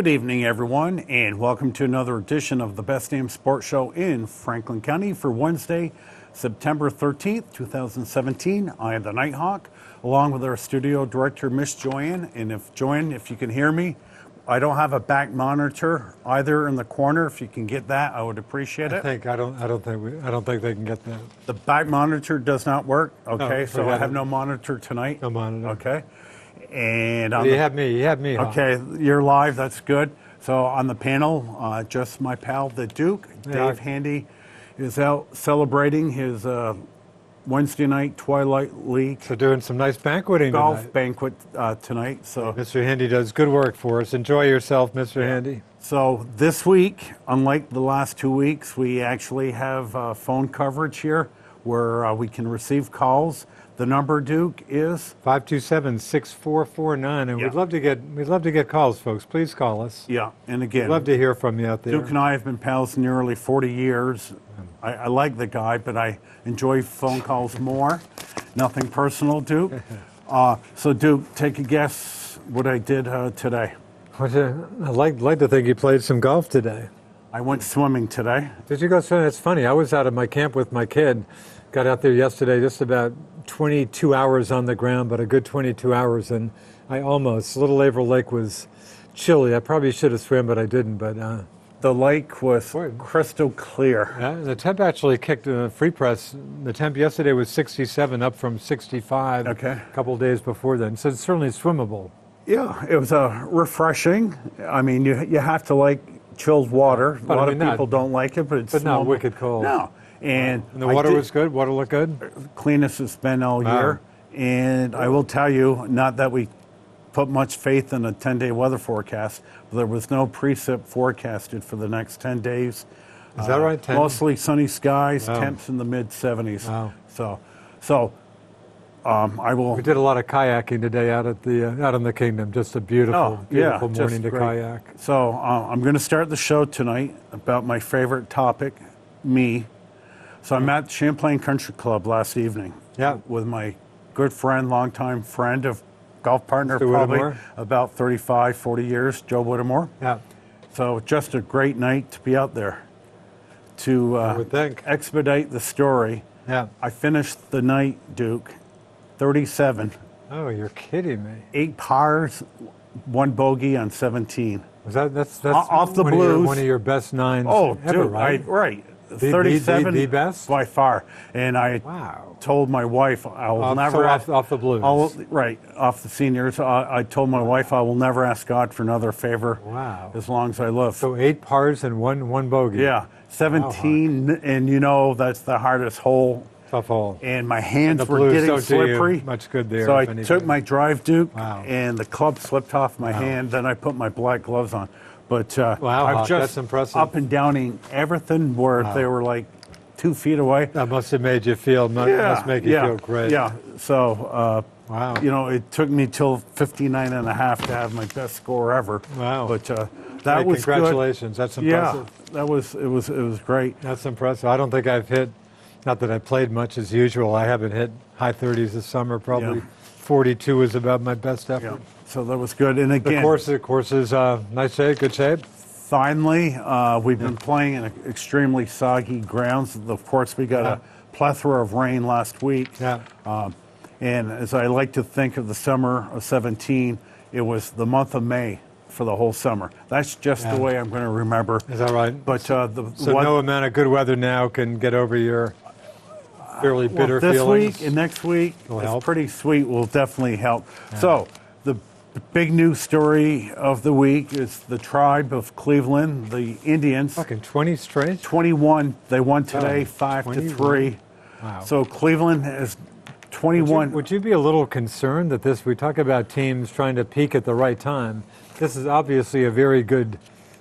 Good evening, everyone, and welcome to another edition of the Best Damn Sports Show in Franklin County for Wednesday, September 13th, 2017. I am the Nighthawk, along with our studio director, Miss Joanne. And Joanne, if you can hear me, I don't have a back monitor either in the corner. If you can get that, I would appreciate it. I don't think they can get that. The back monitor does not work. Okay, No, so I have no monitor tonight. No monitor. Okay. And You have me. Huh? Okay, you're live. That's good. So on the panel, just my pal, the Duke. Dave Handy is out celebrating his Wednesday night Twilight League. So doing some nice banqueting golf tonight. banquet tonight. So Mr. Handy does good work for us. Enjoy yourself, Mr. Handy. So this week, unlike the last 2 weeks, we actually have phone coverage here where we can receive calls. The number, Duke, is 527-6449, and Yeah. we'd love to get calls, folks. Please call us. and again, We'd love to hear from you out there. Duke and I have been pals nearly 40 years. I like the guy, but I enjoy phone calls more. Nothing personal, Duke. So, Duke, take a guess what I did today. I'd like to think you played some golf today. I went swimming today. Did you go swimming? It's funny. I was out of my camp with my kid. Got out there yesterday, just about 22 hours on the ground, but a good 22 hours, and Little Averill Lake was chilly. I probably should have swam, but I didn't. But The lake was crystal clear. yeah, the temp actually kicked free press. The temp yesterday was 67, up from 65 Okay. a couple of days before then. So it's certainly swimmable. Yeah, it was refreshing. I mean, you have to like chilled water. But a lot I mean, of people don't like it, but it's not wicked cold. No. And the water was good? Water looked good? Cleanest it's been all Wow. year. And I will tell you, not that we put much faith in a 10-day weather forecast, but there was no precip forecasted for the next 10 days. Is that right? 10? Mostly sunny skies, Wow. temps in the mid-70s. Wow. So I will... We did a lot of kayaking today out in the kingdom. Just a beautiful just morning to great. kayak. So I'm going to start the show tonight about my favorite topic, me. So I'm at Champlain Country Club last evening with my good friend, longtime friend of golf partner, Mr. probably Whittemore. about 35, 40 years, Joe Whittemore. Yeah. So just a great night to be out there to I would think. expedite the story. Yeah. I finished the night, Duke, 37, Oh, you're kidding me. 8 pars, 1 bogey on 17. That's Off the one blues. One of your best nines Oh, ever, dude, right? right. 37 the best? by far. And I Wow. told my wife I will never off the blues. off the seniors. I told my wife I will never ask God for another favor. Wow. As long as I live. So 8 pars and one bogey. Yeah, 17, and that's the hardest hole. Tough hole. And my hands The were blues getting don't do you slippery. much good there, So I if anything. took my drive, Duke, Wow. and the club slipped off my hand. Then I put my black gloves on. But Wow, I've Hawk, just that's impressive. up and downing everything where they were like 2 feet away. That must have made you feel, must make you feel great. Yeah. So, Wow. it took me till 59 and a half to have my best score ever. Wow. But that Hey, was congratulations. That's good. impressive. Yeah, it was great. That's impressive. I don't think I've hit, not that I played much as usual. I haven't hit high 30s this summer. Probably Yeah. 42 is about my best effort. Yeah. So that was good. And The again, course is nice shape, good shape. finally, we've been playing in extremely soggy grounds. Of course, we got a plethora of rain last week. Yeah. And as I like to think of the summer of 17, it was the month of May for the whole summer. That's just the way I'm going to remember. Is that right? But So no amount of good weather now can get over your fairly bitter this feelings. week and next week, Will it's help. pretty sweet. Will definitely help. So the big news story of the week is the tribe of Cleveland, the Indians. Fucking 20 straight? 21. They won today, 21. 5-3. Wow. So Cleveland has 21. Would you be a little concerned that we talk about teams trying to peak at the right time. This is obviously a very good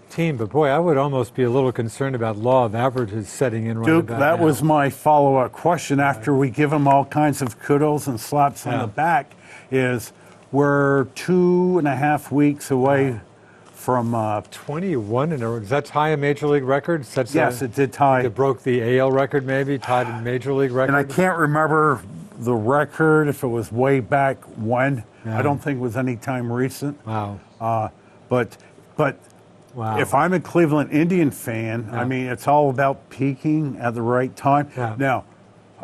team, but boy, I would almost be a little concerned about law of averages setting in right Duke, about that now. was my follow-up question after we give them all kinds of kudos and slaps on the back is we're 2.5 weeks away from 21 in a row. Is that tie a major league record? yes, it did tie. It broke the AL record, maybe tied a major league record. And I can't remember the record if it was way back when. Yeah. I don't think it was any time recent. Wow. But But Wow. if I'm a Cleveland Indian fan, I mean, it's all about peaking at the right time. Yeah. Now,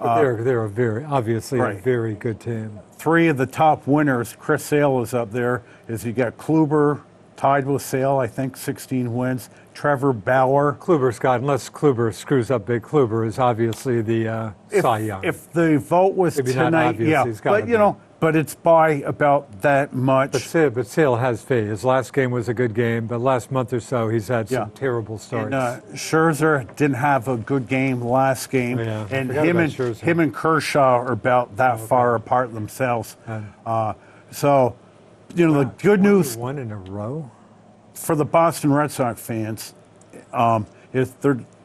They're a obviously right. a very good team. 3 of the top winners, Chris Sale is up there. You got Kluber tied with Sale, I think, 16 wins. Trevor Bauer. Kluber's got, unless Kluber screws up big, Kluber is obviously the Cy Young. If the vote was Maybe not tonight, obvious, yeah, he's gotta but be. but it's by about that much. But Sale has faith. His last game was a good game, but last month or so he's had some Yeah. terrible starts. And Scherzer didn't have a good game last game, Yeah, I and forgot him about and Scherzer. him and Kershaw are about that far apart themselves. So, the good news 1 in a row. for the Boston Red Sox fans is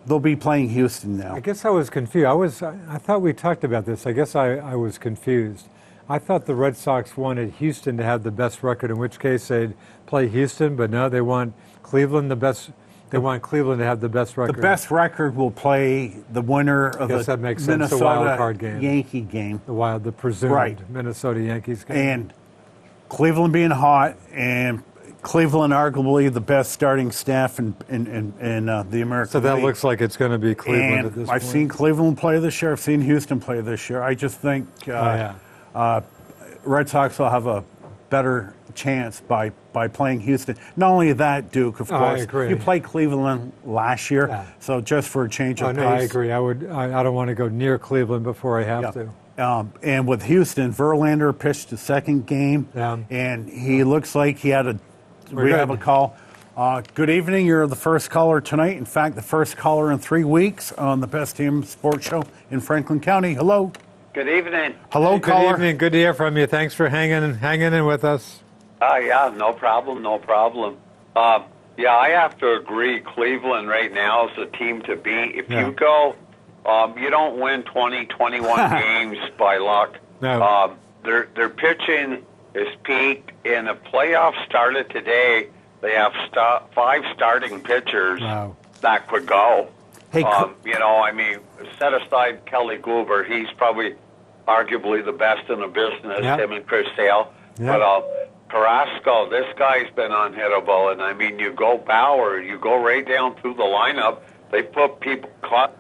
they'll be playing Houston now. I guess I was confused. I thought we talked about this. I guess I was confused. I thought the Red Sox wanted Houston to have the best record, in which case they'd play Houston, but no, they want Cleveland the best. They want Cleveland to have the best record. The best record will play the winner of Guess the that makes sense, the Minnesota wild card game. Yankee game. The presumed Right. Minnesota Yankees game. And Cleveland being hot, and Cleveland arguably the best starting staff in the American So that League. looks like it's going to be Cleveland And at this I've point. seen Cleveland play this year. I've seen Houston play this year. I just think Red Sox will have a better chance by playing Houston. Not only that, Duke, of I course. agree. You played Cleveland last year, Yeah. so just for a change of No, pace. I agree. I don't want to go near Cleveland before I have to. And with Houston, Verlander pitched the second game, Yeah. and he looks like he had We're we have good. a call. Good evening. You're the first caller tonight. In fact, the first caller in 3 weeks on the Best Damn Sports Show in Franklin County. Hello. Good evening. Hello, Good caller. evening. Good to hear from you. Thanks for hanging in with us. Yeah, no problem. Yeah, I have to agree. Cleveland right now is the team to beat. If Yeah. you go, you don't win 20, 21 games by luck. No. Their pitching is peaked, and the playoffs started today. They have 5 starting pitchers Wow. that could go. Hey, Set aside Kelly Kluber. He's probably arguably the best in the business, Yeah. him and Chris Sale. Yeah. But Carrasco, this guy's been unhittable. And, you go Bauer, you go right down through the lineup. They put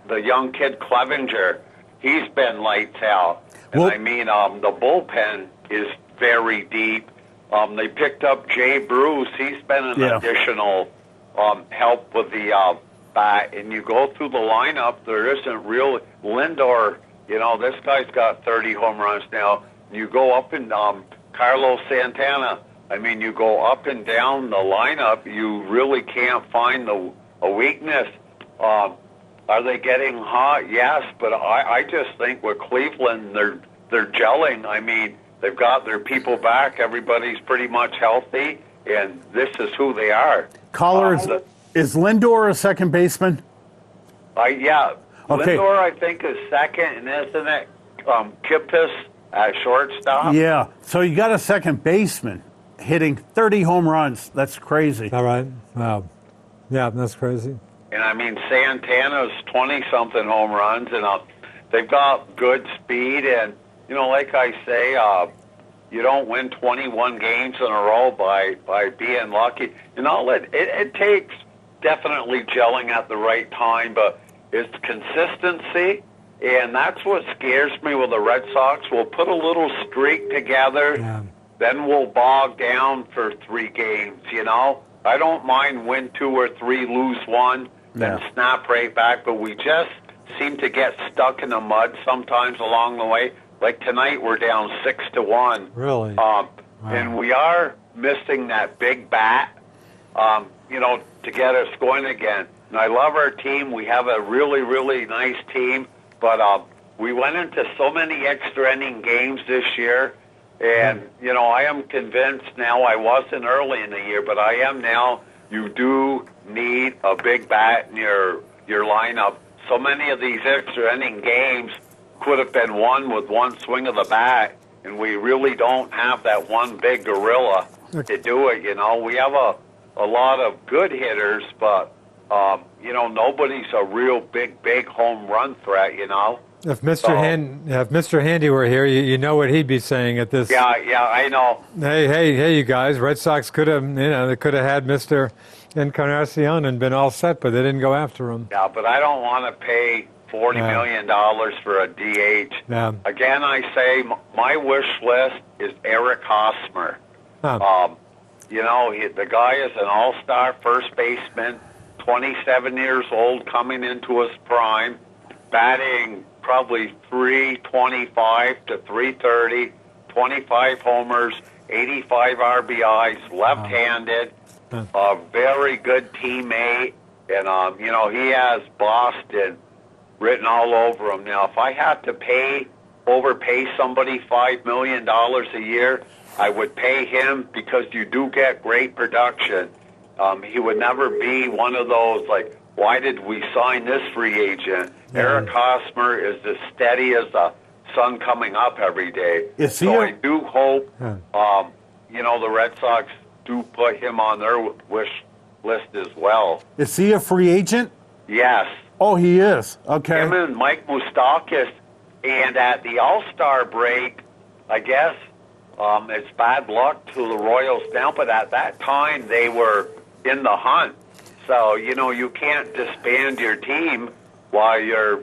the young kid Clevenger, he's been lights out. And, Well- the bullpen is very deep. They picked up Jay Bruce. He's been an additional help with the bat. And you go through the lineup, there isn't really Lindor. This guy's got 30 home runs now. You go up and Carlos Santana. You go up and down the lineup. You really can't find a weakness. Are they getting hot? Yes, but I just think with Cleveland, they're gelling. They've got their people back. Everybody's pretty much healthy, and this is who they are. caller, is Lindor a second baseman? Yeah. Okay. Lindor, I think, is second, and isn't it Kipnis at shortstop? Yeah. So you got a second baseman hitting 30 home runs. That's crazy. All right. Wow. Yeah, that's crazy. And Santana's 20-something home runs, and they've got good speed. And, like I say, you don't win 21 games in a row by being lucky. It takes definitely gelling at the right time, but it's consistency. And that's what scares me with the Red Sox. We'll put a little streak together, then we'll bog down for 3 games, I don't mind win 2 or 3, lose 1, then snap right back. But we just seem to get stuck in the mud sometimes along the way. Like tonight, we're down 6-1. Really? And we are missing that big bat, to get us going again. And I love our team. We have a really, really nice team. But we went into so many extra inning games this year. And, I am convinced now, I wasn't early in the year, but I am now, you do need a big bat in your lineup. So many of these extra inning games could have been won with one swing of the bat, and we really don't have that one big gorilla to do it. We have a lot of good hitters, but, nobody's a real big home run threat, If Mr. Handy were here, you know what he'd be saying at this. Yeah, I know. Hey, you guys! Red Sox could have, they could have had Mr. Encarnacion and been all set, but they didn't go after him. Yeah, but I don't want to pay $40 million for a DH. Yeah. Again, I say my wish list is Eric Hosmer. The guy is an all-star first baseman, 27 years old, coming into his prime, batting probably 325 to 330, 25 homers, 85 RBIs, left-handed, a very good teammate, and he has Boston written all over him. Now, if I had to overpay somebody $5 million a year, I would pay him because you do get great production. He would never be one of those, like, why did we sign this free agent? Yeah. Eric Hosmer is as steady as the sun coming up every day. I do hope, the Red Sox do put him on their wish list as well. Is he a free agent? Yes. Oh, he is. Okay. Him and Mike Moustakas. And at the All-Star break, I guess it's bad luck to the Royals now, but at that time they were in the hunt. So, you can't disband your team while you're,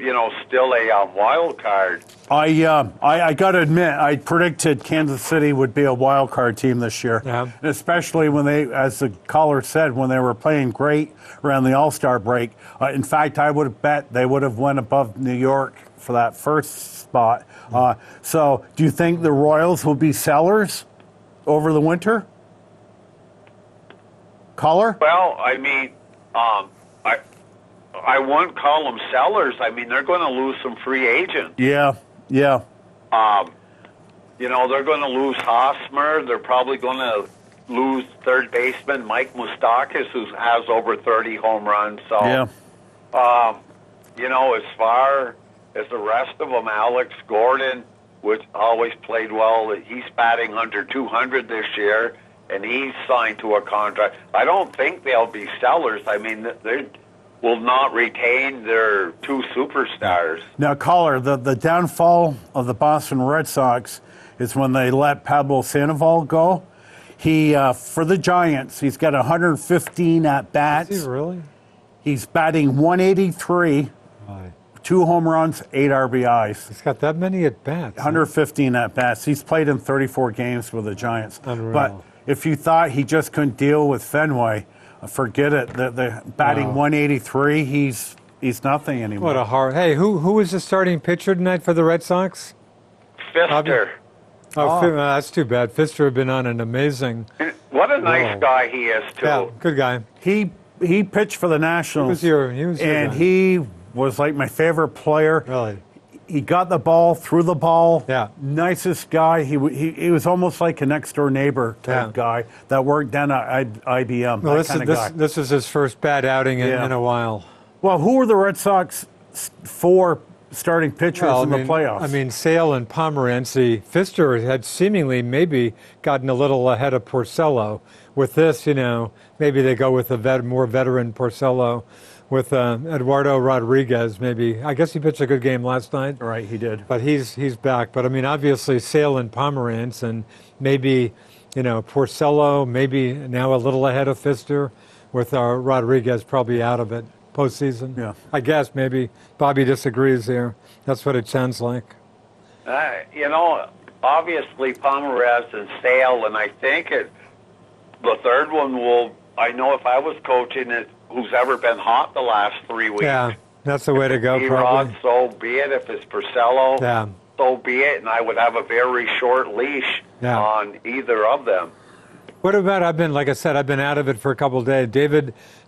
still a wild card. I got to admit, I predicted Kansas City would be a wild card team this year. Yeah. And especially when they, as the caller said, when they were playing great around the All-Star break. In fact, I would have bet they would have went above New York for that first spot. So do you think the Royals will be sellers over the winter? Caller? Well, I mean, I wouldn't call them sellers. I mean, they're going to lose some free agents. Yeah. They're going to lose Hosmer. They're probably going to lose third baseman Mike Moustakas, who has over 30 home runs. So, as far as the rest of them, Alex Gordon, which always played well, he's batting under 200 this year, and he's signed to a contract. I don't think they'll be sellers. I mean, they will not retain their two superstars. Now, caller, the downfall of the Boston Red Sox is when they let Pablo Sandoval go. He, for the Giants, he's got 115 at-bats. Is he really? He's batting 183, 2 home runs, 8 RBIs. He's got that many at-bats. 115 at-bats. He's played in 34 games with the Giants. Unreal. But if you thought he just couldn't deal with Fenway, forget it. The batting 183, he's nothing anymore. What a hard. Hey, who was the starting pitcher tonight for the Red Sox? Pfister. That's too bad. Pfister had been on an amazing. What a nice guy he is, too. Yeah, good guy. He pitched for the Nationals. He was your guy. He was like my favorite player. Really? He got the ball, threw the ball. Yeah. Nicest guy. He was almost like a next door neighbor type guy that worked down at IBM. Well, guy. this is his first bad outing in a while. Well, who were the Red Sox four starting pitchers in the playoffs? I mean, Sale and Pomeranci. Pfister had seemingly maybe gotten a little ahead of Porcello. With this, maybe they go with a more veteran Porcello. With Eduardo Rodriguez, maybe. I guess he pitched a good game last night. Right, he did. But he's back. But, I mean, obviously Sale and Pomerantz and maybe, Porcello, maybe now a little ahead of Pfister with Rodriguez probably out of it postseason. Yeah. I guess maybe Bobby disagrees there. That's what it sounds like. Obviously Pomerantz and Sale, and I think the third one will, I know if I was coaching it, who's ever been hot the last 3 weeks. Yeah, that's the way to go, E-Rod, probably. so be it. If it's Porcello, so be it. And I would have a very short leash on either of them. What about, I've been out of it for a couple of days.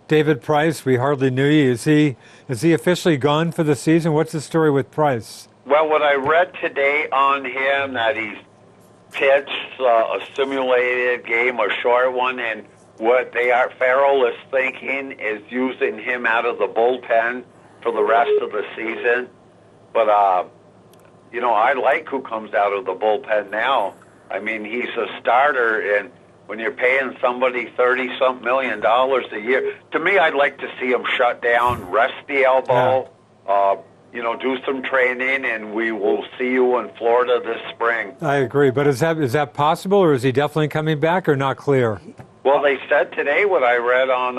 David Price, we hardly knew you. Is he officially gone for the season? What's the story with Price? Well, what I read today on him, that he's pitched a simulated game, a short one, and what Farrell is thinking is using him out of the bullpen for the rest of the season. But, I like who comes out of the bullpen now. I mean, he's a starter, and when you're paying somebody $30-something million a year, to me, I'd like to see him shut down, rest the elbow, do some training, and we will see you in Florida this spring. I agree. But is that possible, or is he definitely coming back, or not clear? Well, they said today what I read on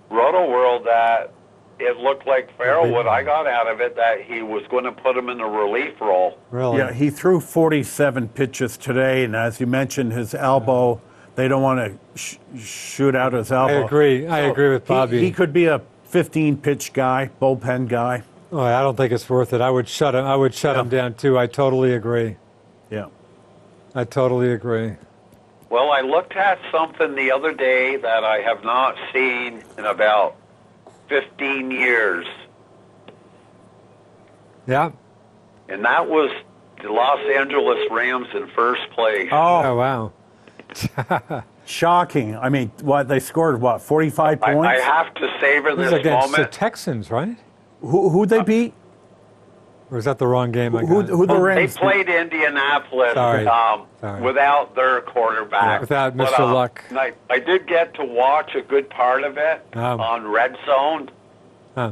Roto World that it looked like Farrell, what I got out of it, that he was going to put him in the relief role. Really? Yeah, he threw 47 pitches today, and as you mentioned, his elbow, they don't want to shoot out his elbow. I agree with Bobby. He could be a 15-pitch guy, bullpen guy. Oh, I don't think it's worth it. I would shut him down too. I totally agree. Yeah. I totally agree. Well, I looked at something the other day that I have not seen in about 15 years. Yeah. And that was the Los Angeles Rams in first place. Oh wow. Shocking. I mean, they scored, 45 points? I have to savor This this is against the moment. Texans, right? Who'd they beat? Or is that the wrong game? Who the They Rams played Indianapolis Sorry. without their quarterback. Without But, Mr. Luck. I did get to watch a good part of it on Red Zone. Huh.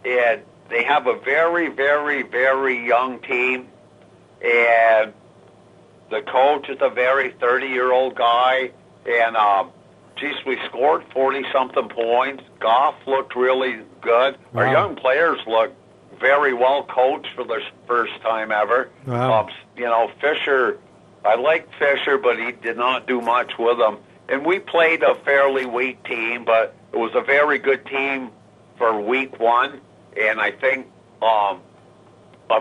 And they have a very, very, very young team. And the coach is a very 30-year-old guy. And, we scored 40-something points. Goff looked really good. Wow. Our young players look very well coached for the first time ever. Wow. Fisher, I like Fisher, but he did not do much with them. And we played a fairly weak team, but it was a very good team for week one. And I think a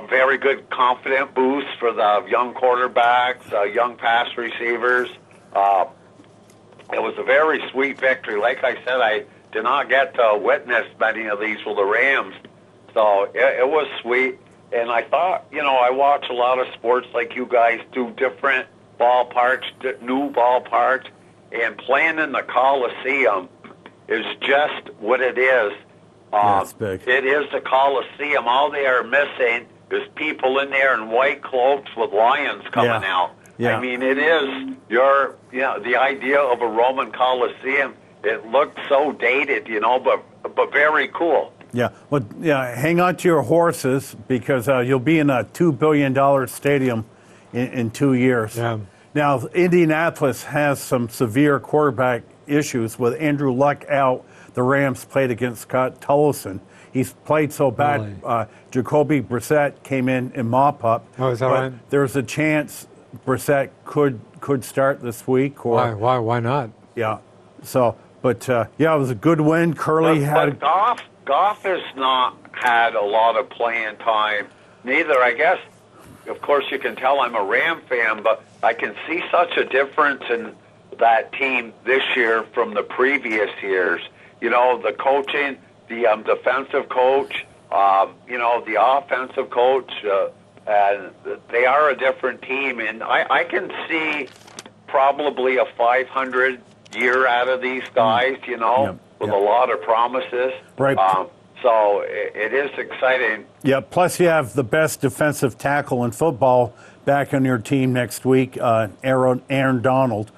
very good confident boost for the young quarterbacks, young pass receivers. It was a very sweet victory. Like I said, I did not get to witness many of these with the Rams. So it was sweet. And I thought, I watch a lot of sports like you guys do, different ballparks, new ballparks, and playing in the Coliseum is just what it is. It's big. It is the Coliseum. All they are missing is people in there in white cloaks with lions coming out. Yeah. I mean, it is the idea of a Roman Coliseum. It looks so dated, but very cool. Yeah, well, hang on to your horses because you'll be in a $2 billion stadium in 2 years. Yeah. Now, Indianapolis has some severe quarterback issues with Andrew Luck out. The Rams played against Scott Tullison. He's played so bad. Really? Jacoby Brissett came in mop-up. Oh, is that right? There's a chance Brissett could start this week. Or, Why not? Yeah. So, but it was a good win. Curly had. But Goff has not had a lot of playing time. Neither, I guess. Of course, you can tell I'm a Ram fan, but I can see such a difference in that team this year from the previous years. The coaching, the defensive coach, the offensive coach, and they are a different team. And I can see probably a 500 year out of these guys, with a lot of promises. Right. So it is exciting. Yeah, plus you have the best defensive tackle in football back on your team next week, Aaron Donald.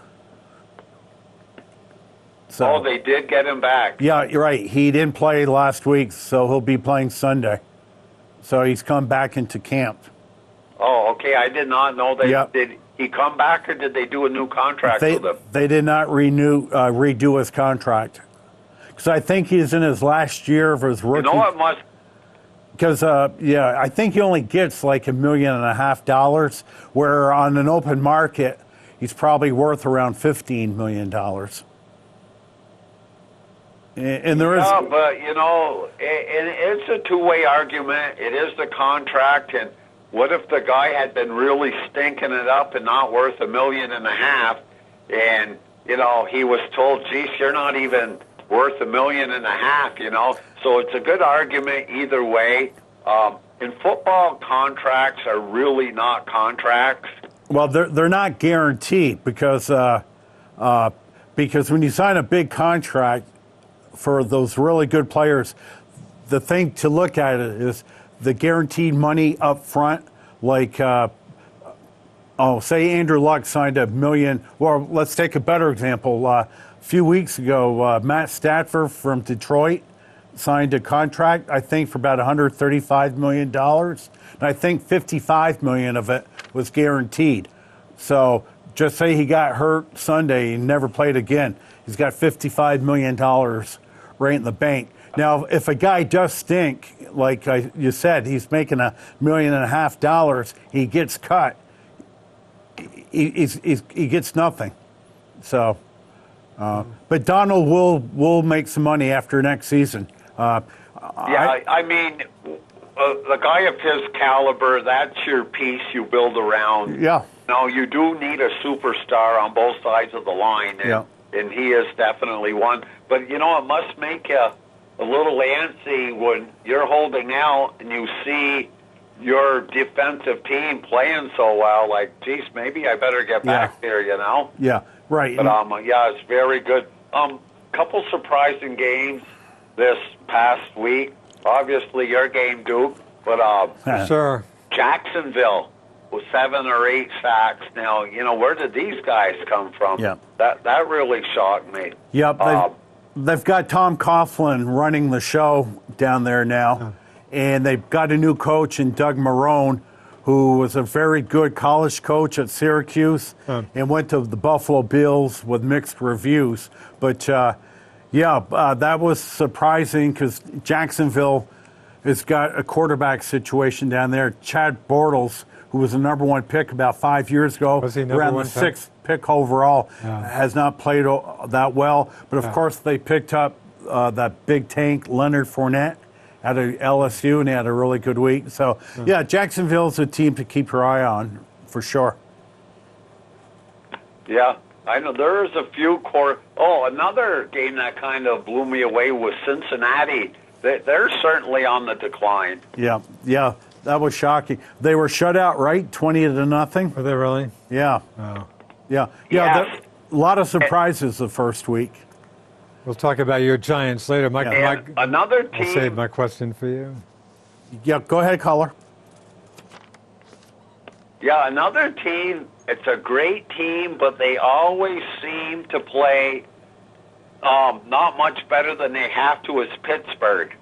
So, they did get him back. Yeah, you're right. He didn't play last week, so he'll be playing Sunday. So he's come back into camp. Oh, okay. I did not know that. Yep. Did he come back, or did they do a new contract with him? They did not redo his contract. Because I think he's in his last year of his rookie. It must. Because, I think he only gets like $1.5 million, where on an open market, he's probably worth around $15 million. And there is. Yeah, but, it's a two-way argument. It is the contract, and what if the guy had been really stinking it up and not worth $1.5 million, and, he was told, geez, you're not even worth $1.5 million, So it's a good argument either way. In football, contracts are really not contracts. Well, they're not guaranteed because when you sign a big contract for those really good players, the thing to look at it is the guaranteed money up front. Like, say Andrew Luck signed $1 million. Well, let's take a better example. A few weeks ago, Matt Stafford from Detroit signed a contract, I think, for about $135 million. And I think $55 million of it was guaranteed. So just say he got hurt Sunday and never played again. He's got $55 million right in the bank. Now, if a guy does stink, like you said, he's making $1.5 million, he gets cut, he gets nothing. So, but Donald will make some money after next season. I mean, the guy of his caliber, that's your piece you build around. Yeah. No, you do need a superstar on both sides of the line, and he is definitely one. But, it must make you a little antsy when you're holding out and you see your defensive team playing so well. Like, geez, maybe I better get back there, Yeah, right. But, it's very good. Couple surprising games this past week. Obviously, your game, Duke, but Sure. Jacksonville with 7 or 8 sacks. Now, where did these guys come from? Yeah. That really shocked me. Yep, they've got Tom Coughlin running the show down there now, and they've got a new coach in Doug Marrone, who was a very good college coach at Syracuse and went to the Buffalo Bills with mixed reviews. But, that was surprising because Jacksonville has got a quarterback situation down there. Chad Bortles, who was the number 1 pick about 5 years ago, was he around the 6th pick overall, has not played that well. But, of course, they picked up that big tank, Leonard Fournette, out of LSU, and he had a really good week. So, Jacksonville's a team to keep your eye on, for sure. Yeah, I know there's a few another game that kind of blew me away was Cincinnati. They're certainly on the decline. Yeah, that was shocking. They were shut out, right? 20-0. Were they really? Yeah. Oh. Yeah. A lot of surprises the first week. We'll talk about your Giants later. Another team. I'll save my question for you. Yeah, go ahead, caller. Yeah, another team. It's a great team, but they always seem to play not much better than they have to, is Pittsburgh.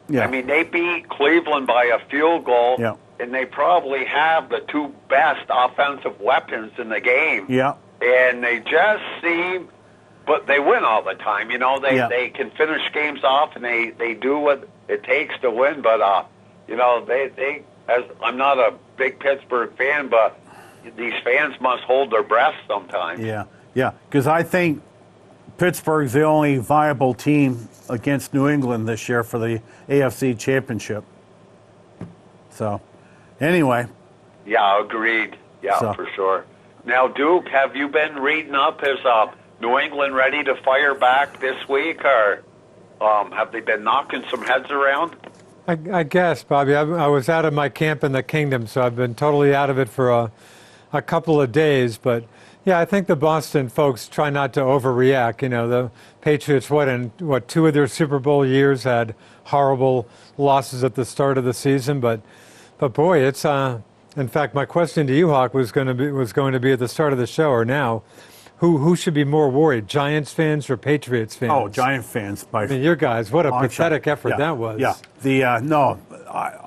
Yeah. I mean, they beat Cleveland by a field goal, and they probably have the 2 best offensive weapons in the game. Yeah. And they just seem, but they win all the time. They can finish games off, and they do what it takes to win. But, I'm not a big Pittsburgh fan, but these fans must hold their breath sometimes. Yeah, because I think Pittsburgh's the only viable team against New England this year for the AFC Championship. So, anyway. Yeah, agreed. Yeah, for sure. Now, Duke, have you been reading up? Is New England ready to fire back this week, or have they been knocking some heads around? I guess, Bobby. I was out of my camp in the Kingdom, so I've been totally out of it for a couple of days. But, I think the Boston folks try not to overreact. The Patriots, 2 of their Super Bowl years had horrible losses at the start of the season. But boy, it's in fact, my question to you, Hawk, was going to be at the start of the show or now. Who should be more worried, Giants fans or Patriots fans? Oh, Giant fans. Your guys, what a pathetic effort that was. Yeah.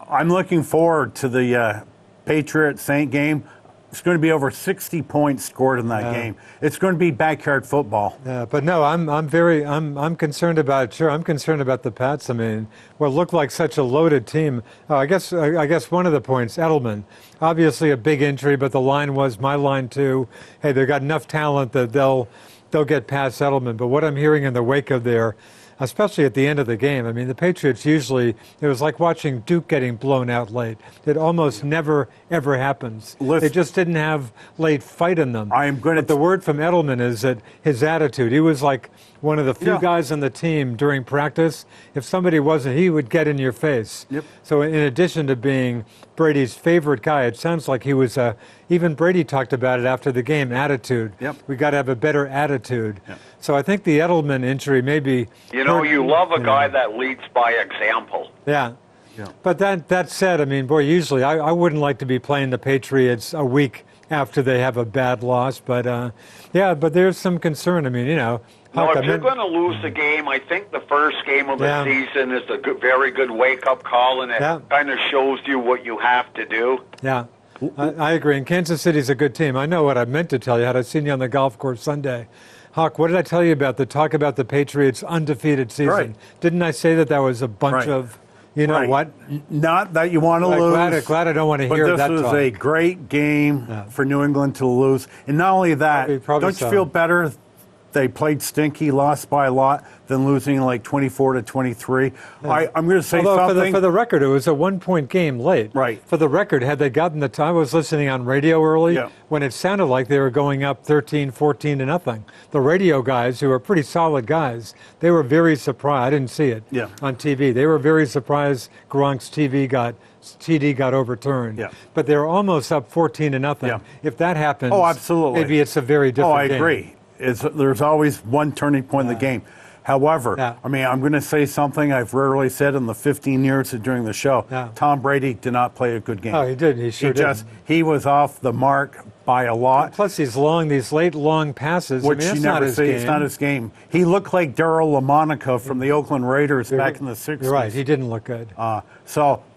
I'm looking forward to the Patriot-Saint game. It's going to be over 60 points scored in that game. It's going to be backyard football. Yeah, but no, I'm concerned about. Sure, I'm concerned about the Pats. I mean, what looked like such a loaded team. I guess one of the points, Edelman, obviously a big injury, but the line was my line too. Hey, they've got enough talent that they'll get past Edelman. But what I'm hearing in the wake of their, especially at the end of the game, I mean, the Patriots usually, it was like watching Duke getting blown out late. It almost never, ever happens. They just didn't have late fight in them. But the word from Edelman is that his attitude, he was like one of the few guys on the team during practice. If somebody wasn't, he would get in your face. Yep. So in addition to being Brady's favorite guy, it sounds like he was even Brady talked about it after the game, attitude. Yep. We got to have a better attitude. Yep. So I think the Edelman injury maybe. You love a guy that leads by example. Yeah. But that said, I mean, boy, usually I wouldn't like to be playing the Patriots a week after they have a bad loss. But, but there's some concern. I mean, if you're going to lose the game, I think the first game of the season is a very good wake-up call, and it kind of shows you what you have to do. Yeah. I agree. And Kansas City's a good team. I know what I meant to tell you had I seen you on the golf course Sunday. Hawk, what did I tell you about the talk about the Patriots' undefeated season? Right. Didn't I say that was a bunch of, you know what? Not that you want to lose. Glad I don't want to hear that But this was talk. a great game for New England to lose. And not only that, Probably don't you feel better they played stinky, lost by a lot, than losing like 24-23? I'm going to say something. For the record, it was a 1-point game late. Right. For the record, had they gotten the time, I was listening on radio early when it sounded like they were going up 13-14 to nothing. The radio guys, who are pretty solid guys, they were very surprised. I didn't see it on TV. They were very surprised Gronk's TD got overturned. Yeah. But they were almost up 14 to nothing. Yeah. If that happens, absolutely. maybe it's a very different game. I agree. There's always one turning point in the game. However, I mean, I'm going to say something I've rarely said in the 15 years of doing the show. Tom Brady did not play a good game. Oh, he did. He sure did. He was off the mark by a lot. Plus, these late, long passes, which I mean, you never see. It's not his game. He looked like Darryl LaMonica from the Oakland Raiders back in the 60s. You're right. He didn't look good. But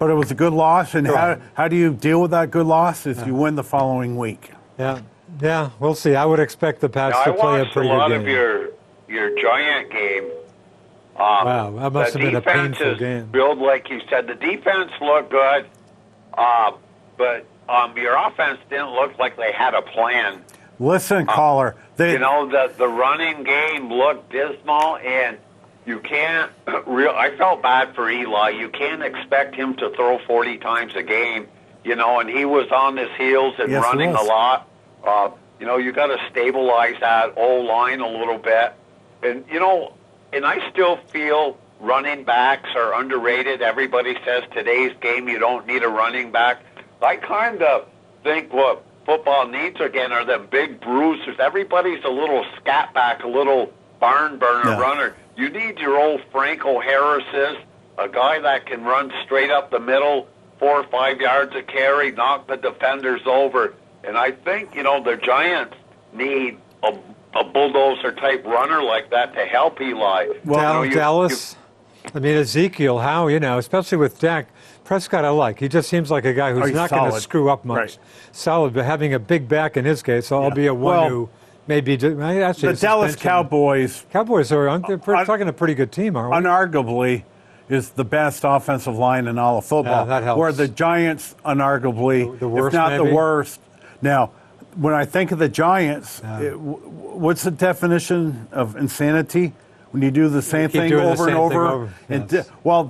it was a good loss. And how do you deal with that good loss? Is you win the following week. Yeah, we'll see. I would expect the Pats to play a pretty good game. I watched a lot of your Giant game. Wow, that must have been a painful game. Build, like you said, the defense looked good, but your offense didn't look like they had a plan. Listen, caller. The running game looked dismal, and you can't I felt bad for Eli. You can't expect him to throw 40 times a game, and he was on his heels and running a lot. You got to stabilize that O-line a little bit. And I still feel running backs are underrated. Everybody says today's game you don't need a running back. I kind of think what football needs again are them big bruisers. Everybody's a little scat back, a little barn burner runner. You need your old Franco Harris's, a guy that can run straight up the middle, 4 or 5 yards a carry, knock the defenders over. And I think, the Giants need a bulldozer-type runner like that to help Eli. Well, Dallas, Ezekiel, how, especially with Dak Prescott, I like. He just seems like a guy who's not going to screw up much. Right. Solid, but having a big back in his case, albeit one who maybe actually the Dallas Cowboys. Cowboys are talking a pretty good team, aren't we? Unarguably is the best offensive line in all of football. That helps. Where the Giants, unarguably, the worst, if not maybe? the worst. Now, when I think of the Giants, what's the definition of insanity? When you do the same thing over and over.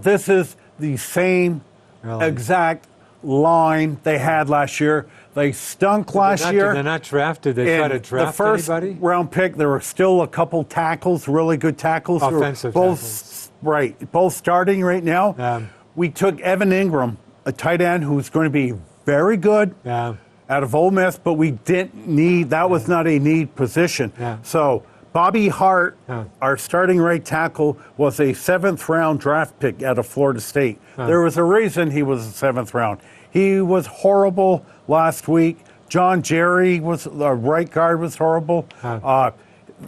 This is the same exact line they had last year. They stunk last year. They're not drafted. They try to draft anybody? The first round pick, there were still a couple tackles, really good tackles. Offensive tackles. Right, both starting right now. We took Evan Ingram, a tight end who's going to be very good. Out of Ole Miss, but we didn't need, that was not a need position. So Bobby Hart, our starting right tackle, was a 7th-round draft pick out of Florida State. There was a reason he was a 7th round. He was horrible last week. John Jerry, the right guard, was horrible.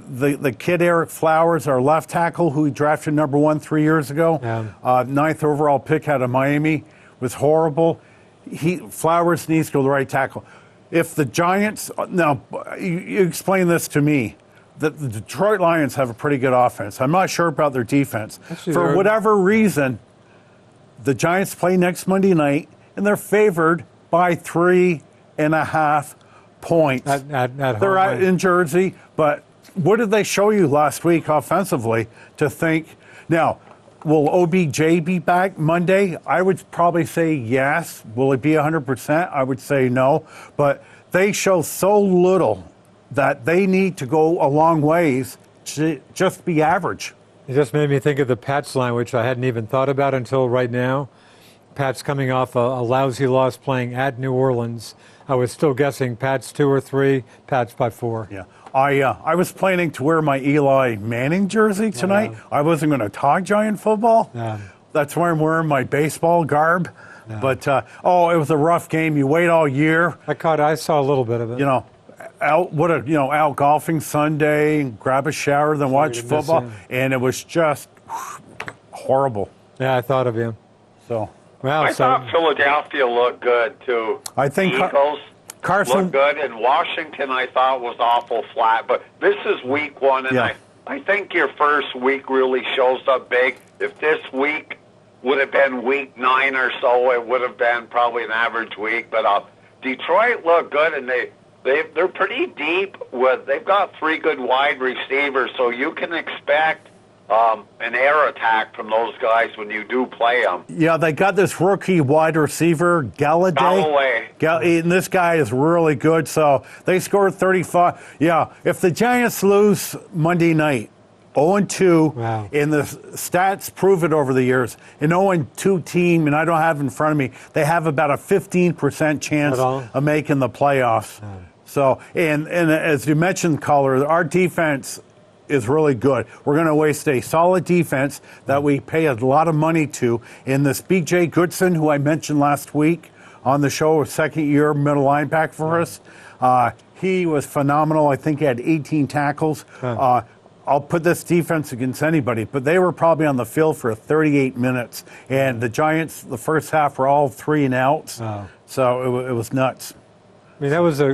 The kid Eric Flowers, our left tackle, who we drafted number 1 3 years ago, 9th overall pick out of Miami, was horrible. Flowers needs to go to the right tackle. If the Giants, now you explain this to me, that the Detroit Lions have a pretty good offense. I'm not sure about their defense. For whatever reason, the Giants play next Monday night, and they're favored by 3.5 points. They're out in Jersey, but what did they show you last week offensively to think? Now, will OBJ be back Monday? I would probably say yes. Will it be 100%? I would say no. But they show so little that they need to go a long ways to just be average. It just made me think of the Pats line, which I hadn't even thought about until right now. Pats coming off a lousy loss playing at New Orleans. I was still guessing Pats 2 or 3, Pats by 4. Yeah. I was planning to wear my Eli Manning jersey tonight. I wasn't going to talk Giant football. That's why I'm wearing my baseball garb. But, it was a rough game. You wait all year. I saw a little bit of it. Out golfing Sunday, grab a shower, then watch football. And it was just horrible. Yeah, I thought of you. So, Wow, I so thought Philadelphia looked good, too. I think the Eagles Carson looked good, and Washington I thought was awful flat. But this is week one, and Yeah. I think your first week really shows up big. If this week would have been week 9 or so, it would have been probably an average week. But Detroit looked good, and they're pretty deep. They've got 3 good wide receivers, so you can expect an air attack from those guys when you do play them. Yeah, they got this rookie wide receiver, Galloway. And this guy is really good. So they scored 35. Yeah, if the Giants lose Monday night, 0-2, Wow. and the stats prove it over the years, an 0-2 team, and I don't have it in front of me, they have about a 15% chance At all? of making the playoffs. So, and as you mentioned, caller, our defense is really good. We're going to waste a solid defense that we pay a lot of money to. And this B.J. Goodson, who I mentioned last week on the show, a second-year middle linebacker for us, he was phenomenal. I think he had 18 tackles. I'll put this defense against anybody, but they were probably on the field for 38 minutes. And the Giants, the first half, were all 3 and outs. So it was nuts. I mean, that was a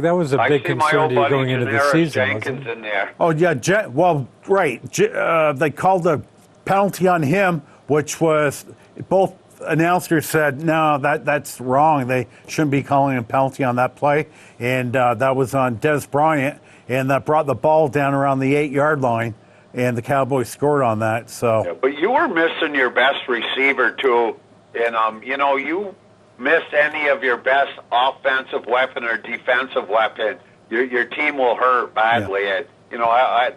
I big see my concern old to you buddy going into the Janaris season, Jenkins wasn't it? in there. Oh, yeah. Well, right. They called the penalty on him, which was both announcers said, no, that's wrong. They shouldn't be calling a penalty on that play. And that was on Des Bryant. And that brought the ball down around the 8-yard line. And the Cowboys scored on that. So, Yeah, but you were missing your best receiver, too. And, you miss any of your best offensive weapon or defensive weapon, your team will hurt badly. Yeah. And,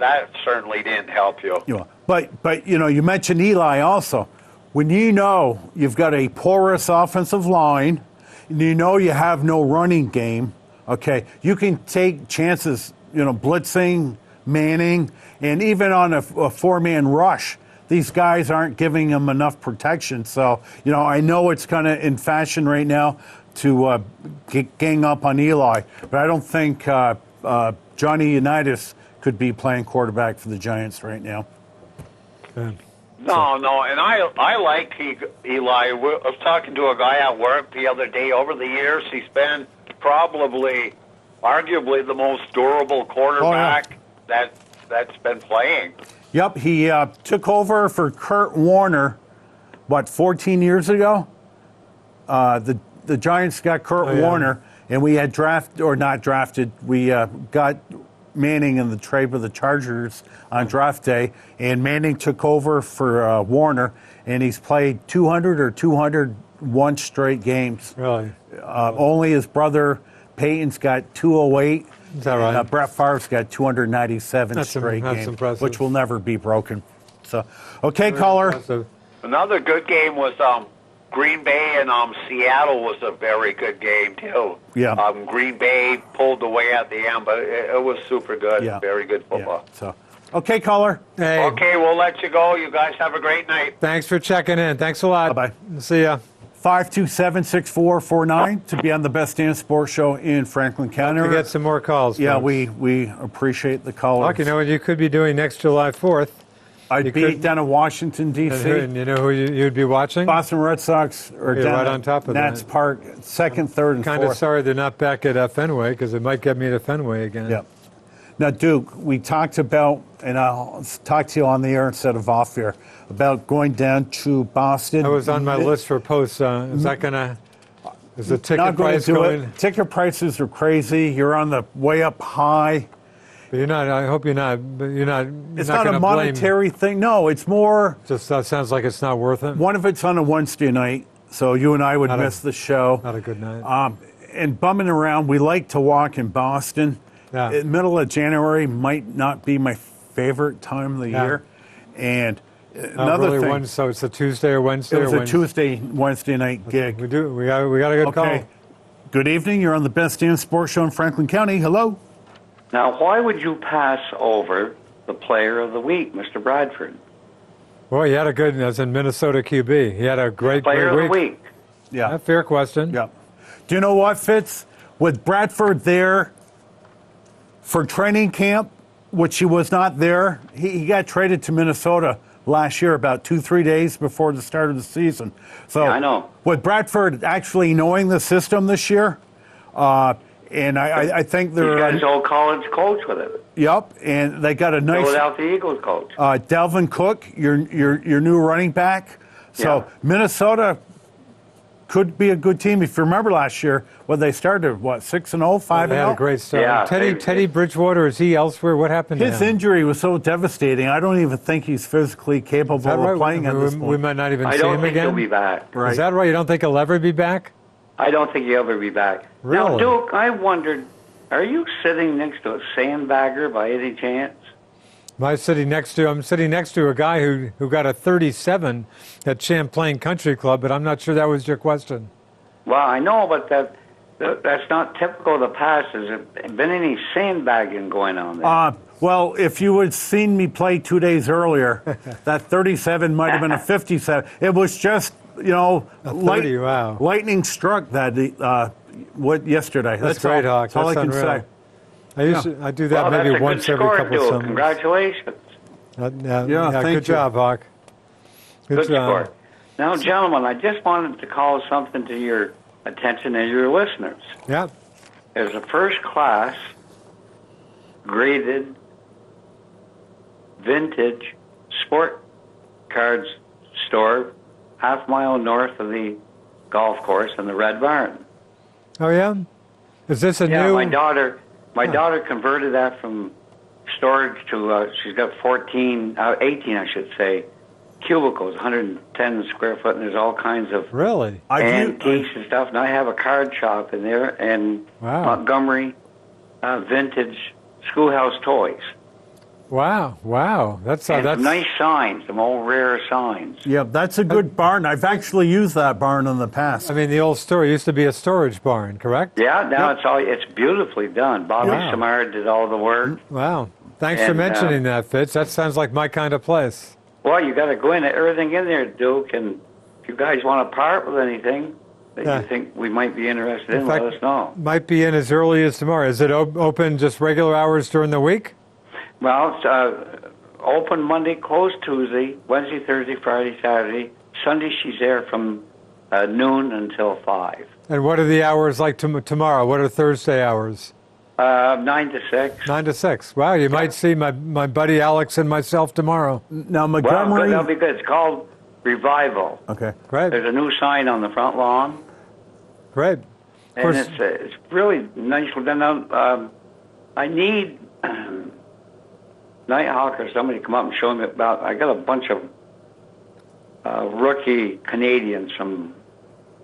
that certainly didn't help you. but you mentioned Eli also. When you've got a porous offensive line, and you have no running game, okay, you can take chances, blitzing, manning, and even on a 4-man rush. These guys aren't giving them enough protection. So, I know it's kind of in fashion right now to gang up on Eli, but I don't think Johnny Unitas could be playing quarterback for the Giants right now. No, and I like Eli. I was talking to a guy at work the other day. Over the years, he's been arguably the most durable quarterback that's been playing. Yep, he took over for Kurt Warner, 14 years ago? The Giants got Kurt Warner, and we had we got Manning in the trade with the Chargers on draft day, and Manning took over for Warner, and he's played 200 or 201 straight games. Really? Only his brother Peyton's got 208. Is that right? Brett Favre's got 297 That's straight games, impressive. which will never be broken. So, okay, caller. Impressive. Another good game was Green Bay and Seattle was a very good game, too. Yeah. Green Bay pulled away at the end, but it was super good. Yeah. Very good football. Yeah. So, okay, caller. Hey, Okay, we'll let you go. You guys have a great night. thanks for checking in. Thanks a lot. Bye-bye. See ya. 527-6449 to be on the Best Damn Sports Show in Franklin County. We get some more calls. Yeah, folks. we appreciate the callers. Look, you know what you could be doing next July 4th? I'd you be could- down in Washington, D.C. And you know who you'd be watching? Boston Red Sox are You're down right at on top of Nats that. Park, second, third, and Kind of fourth. sorry they're not back at Fenway because it might get me to Fenway again. Yeah. Now, Duke, we talked about, and I'll talk to you on the air instead of off air, about going down to Boston. That was on my list for posts. Is that gonna? Is the ticket Not going price to do going? it. Ticket prices are crazy. You're on the way up high. But you're not. I hope you're not. But you're not. It's not not a gonna blame- monetary thing. No, it's more. Just that sounds like it's not worth it. One of it's on a Wednesday night, so you and I would Not a- miss the show. Not a good night. And bumming around, we like to walk in Boston. Yeah. In middle of January might not be my favorite time of the Yeah. year. And Not another really thing, one, so it's a Tuesday or Wednesday. it was or a Wednesday. Wednesday night gig. We got a good Okay. call. Good evening. You're on the Best Damn Sports Show in Franklin County. Hello. Now, why would you pass over the player of the week, Mr. Bradford? Well, he had a good, as in Minnesota QB. He had a great Player week. of the week. Yeah. A fair question. Yeah. Do you know what, Fitz? With Bradford there for training camp, which he was not there, he got traded to Minnesota last year, about 2-3 days before the start of the season. So Yeah, I know. with Bradford actually knowing the system this year, and I think He's they're got his old college coach with it. Yep, and they got a nice Philadelphia Eagles coach. Dalvin Cook, your new running back. So Yeah. Minnesota could be a good team. If you remember last year, they started 6-0, 5-0. They had a great start. Yeah, Teddy Bridgewater, is he elsewhere? What happened to His him? injury was so devastating. I don't even think he's physically capable Is that right? of playing at this We point. might not even I see don't him think again. he'll be back. Right. Is that right? You don't think he'll ever be back? I don't think he'll ever be back. Now, Really? Duke, I wondered, are you sitting next to a sandbagger by any chance? I'm sitting next to a guy who got a 37 at Champlain Country Club, but I'm not sure that was your question. Well, I know, but that's not typical of the past. Has there been any sandbagging going on there? Well, if you had seen me play 2 days earlier, that 37 might have been a 57. It was just, A 30, wow. lightning struck that yesterday. That's great, all, Hawk. That's all I That's can unreal. say. I do that Well, maybe that's a once good every score, couple Duke. of summers. Congratulations. Yeah, thank good you. job, Hawk. Good job. score. Now, gentlemen, I just wanted to call something to your attention and your listeners. Yeah. There's a first-class graded vintage sport cards store half-mile north of the golf course in the Red Barn. Oh, yeah? Is this a Yeah, new... my daughter converted that from storage to, she's got 18, I should say, cubicles, 110 square foot, and there's all kinds of Really? antiques and stuff. And I have a card shop in there, and Wow. Montgomery vintage schoolhouse toys. Wow. That's And that's some nice signs, some old rare signs. Yeah, that's a good barn. I've actually used that barn in the past. I mean, the old store used to be a storage barn, correct? Yeah, now it's beautifully done. Bobby Wow. Samar did all the work. Wow. Thanks for And, mentioning that, Fitz. That sounds like my kind of place. Well, you got to go in everything in there, Duke. And if you guys want to part with anything that Yeah. you think we might be interested in, In fact, let us know. Might be in as early as tomorrow. Is it open just regular hours during the week? Well, it's open Monday, closed Tuesday, Wednesday, Thursday, Friday, Saturday. Sunday, she's there from noon until 5. And what are the hours like tomorrow? What are Thursday hours? 9 to 6. 9 to 6. Wow, you might see my buddy Alex and myself tomorrow. Now, Well, Montgomery. good, that'll be good. It's called Revival. Okay. Great. There's a new sign on the front lawn, Great. Of and course, it's really nice. Then I need Nighthawk or somebody to come up and show me about. I got a bunch of rookie Canadians from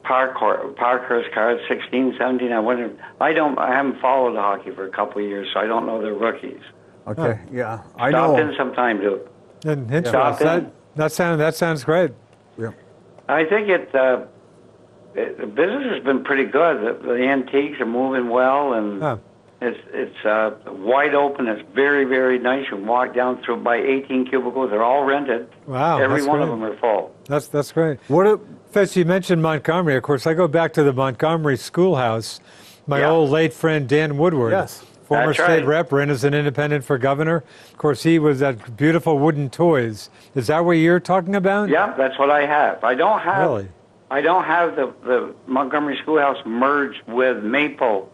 Parkhurst cards, 16, 17. I haven't followed hockey for a couple of years, so I don't know their rookies. Okay. Yeah. I Stop know. in sometime, Duke. and Stop interesting. in. That sounds great. Yeah. I think the business has been pretty good. The antiques are moving well, and Huh. it's wide open. It's very, very nice. You can walk down through by 18 cubicles. They're all rented. Wow, Every that's one of great. them are full. That's great. What? Fitz, you mentioned Montgomery. Of course, I go back to the Montgomery schoolhouse. My Yeah. old late friend Dan Woodward, Yes. former That's state right. rep, ran as an independent for governor. Of course, he was at beautiful wooden toys. Is that what you're talking about? Yeah, that's what I have. I don't have. Really? I don't have the Montgomery Schoolhouse merged with Maple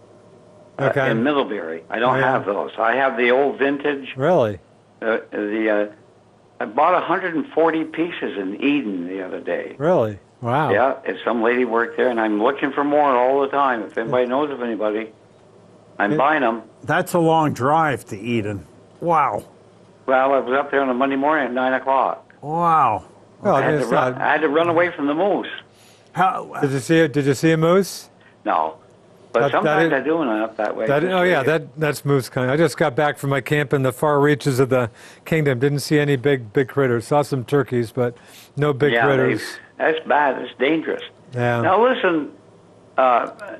Okay. in Middlebury. I don't Oh, yeah. have those. I have the old vintage. Really? I bought 140 pieces in Eden the other day. Really? Wow. Yeah, and some lady worked there, and I'm looking for more all the time. If anybody knows of anybody, I'm buying them. That's a long drive to Eden. Wow. Well, I was up there on a Monday morning at 9 o'clock. Wow. Well, I I mean, had, it's to run, not. I had to run away from the moose. How? Did you see a moose? No. But That sometimes is- I do when I'm up that way. That's moose kind. I just got back from my camp in the far reaches of the kingdom. Didn't see any big critters. Saw some turkeys, but no big critters. That's bad. It's dangerous. Yeah. Now listen,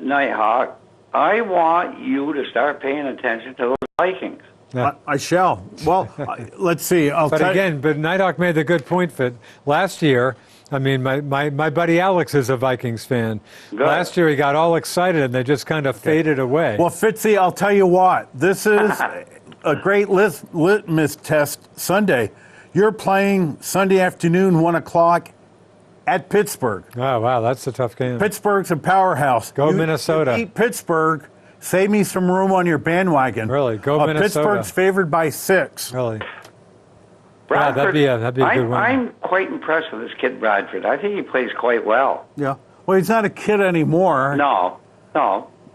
Nighthawk, I want you to start paying attention to those Vikings. Yeah. I shall. Well, let's see. But again, Nighthawk made the good point that last year, I mean, my buddy Alex is a Vikings fan. Good. Last year he got all excited and they just kind of faded away. Well, Fitzy, I'll tell you what. This is a great litmus test Sunday. you're playing Sunday afternoon, 1 o'clock at Pittsburgh. Oh, wow, that's a tough game. Pittsburgh's a powerhouse. Go Minnesota. You beat Pittsburgh. Save me some room on your bandwagon. Really, go Minnesota. Pittsburgh's favored by 6. Really? Bradford, yeah, that'd be a good one. I'm quite impressed with this kid, Bradford. I think he plays quite well. Yeah. Well, he's not a kid anymore. No.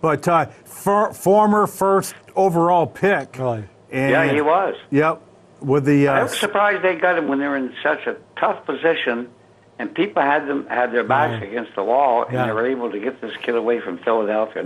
But former first overall pick. Really? And, Yeah, he was. Yep. With the. I was surprised they got him when they were in such a tough position, and people had their backs against the wall, and they were able to get this kid away from Philadelphia.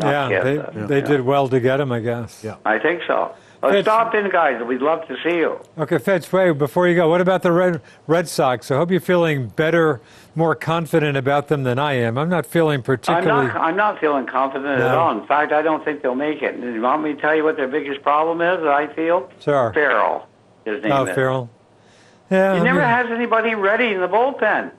They did well to get him, I guess. Yeah. I think so. Let's stop in, guys. We'd love to see you. Okay, Fitz, wait, before you go, what about the Red Sox? I hope you're feeling better, more confident about them than I am. I'm not feeling particularly... I'm not feeling confident at all. In fact, I don't think they'll make it. And you want me to tell you what their biggest problem is, I feel? Sure. Farrell, his name is. Farrell. Yeah. He never has anybody ready in the bullpen.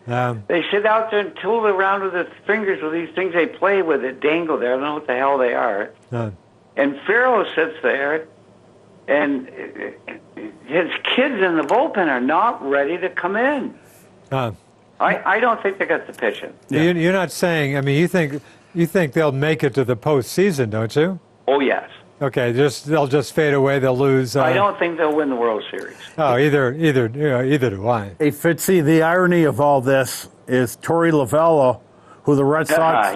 They sit out there and tool around with their fingers with these things they play with that dangle there. I don't know what the hell they are. And Farrell sits there, and his kids in the bullpen are not ready to come in. I don't think they got the pitching. Yeah. You're not saying, I mean, you think they'll make it to the postseason, don't you? Oh, yes. Okay, they'll just fade away. They'll lose. I don't think they'll win the World Series. Oh, either do I. Hey, Fitzy, the irony of all this is Torey Lovullo, who the Red Sox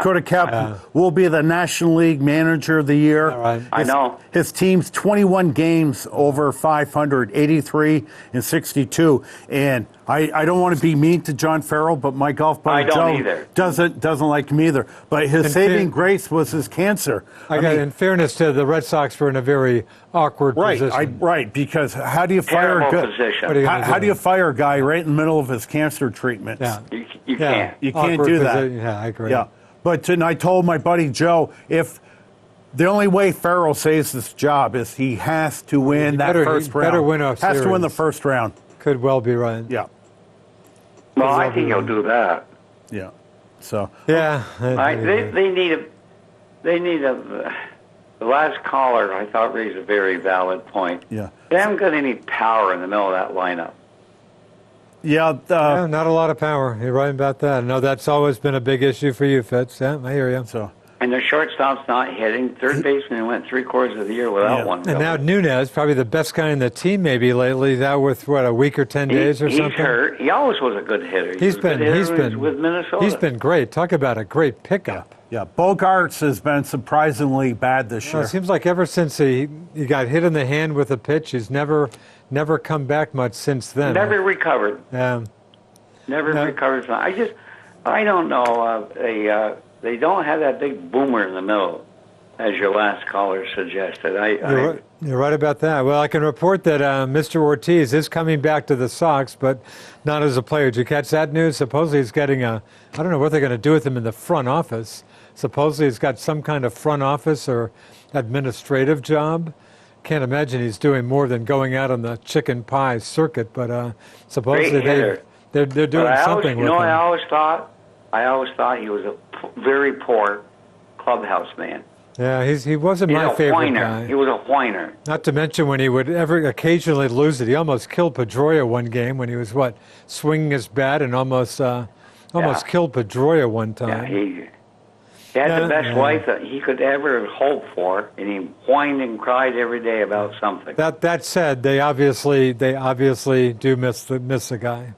could have kept, will be the National League Manager of the Year. Right. I know. His team's 21 games over 500, 83 and 62. And I don't want to be mean to John Farrell, but my golf buddy Joe doesn't like him either. But his saving grace was his cancer. In fairness to the Red Sox, were in a very awkward position. Right, because how do you fire how do you fire a guy right in the middle of his cancer treatment? Yeah. You can't. You can't do that. Yeah, I agree. Yeah. But I told my buddy Joe, if the only way Farrell saves this job is he has to win first round. Better win a series. Has to win the first round. Could well be right. Yeah. Well, I think he'll do that. Yeah. So. Yeah. They need a. The last caller, I thought, raised a very valid point. Yeah. They haven't got any power in the middle of that lineup. Yeah. Not a lot of power. You're right about that. No, that's always been a big issue for you, Fitz. Yeah, I hear you. So. And their shortstop's not hitting. Third baseman went 3/4 of the year without one. And now Nunez, probably the best guy in the team maybe lately. Now with a week or 10 days or something. He's hurt. He always was a good hitter. He's been with Minnesota. He's been great. Talk about a great pickup. Yeah, Bogarts has been surprisingly bad this year. It seems like ever since he got hit in the hand with a pitch, he's never come back much since then. Never recovered. Never recovered. I don't know. They don't have that big boomer in the middle, as your last caller suggested. You're right about that. Well, I can report that Mr. Ortiz is coming back to the Sox, but not as a player. Did you catch that news? Supposedly he's getting I don't know what they're going to do with him in the front office. Supposedly he's got some kind of front office or administrative job. Can't imagine he's doing more than going out on the chicken pie circuit, but supposedly they're doing something with him. I always thought he was a very poor clubhouse man. Yeah, he wasn't my favorite guy. He was a whiner. Not to mention when he would ever occasionally lose it. He almost killed Pedroia one game when he was swinging his bat and almost killed Pedroia one time. Yeah, he had the best life that he could ever hope for, and he whined and cried every day about something. That said, they obviously do miss the guy.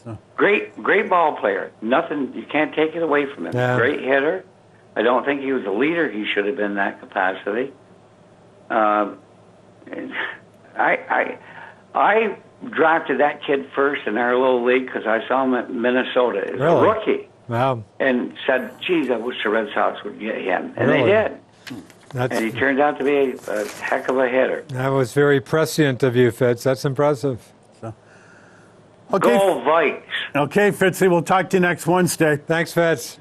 So. Great ball player. Nothing, you can't take it away from him. Yeah. Great hitter. I don't think he was a leader. He should have been in that capacity. I drafted that kid first in our little league because I saw him at Minnesota as a rookie. Wow. And said, geez, I wish the Red Sox would get him. And they did. And he turned out to be a heck of a hitter. That was very prescient of you, Fitz. That's impressive. Okay. Go Vikes. Okay, Fitzy, we'll talk to you next Wednesday. Thanks, Fitz.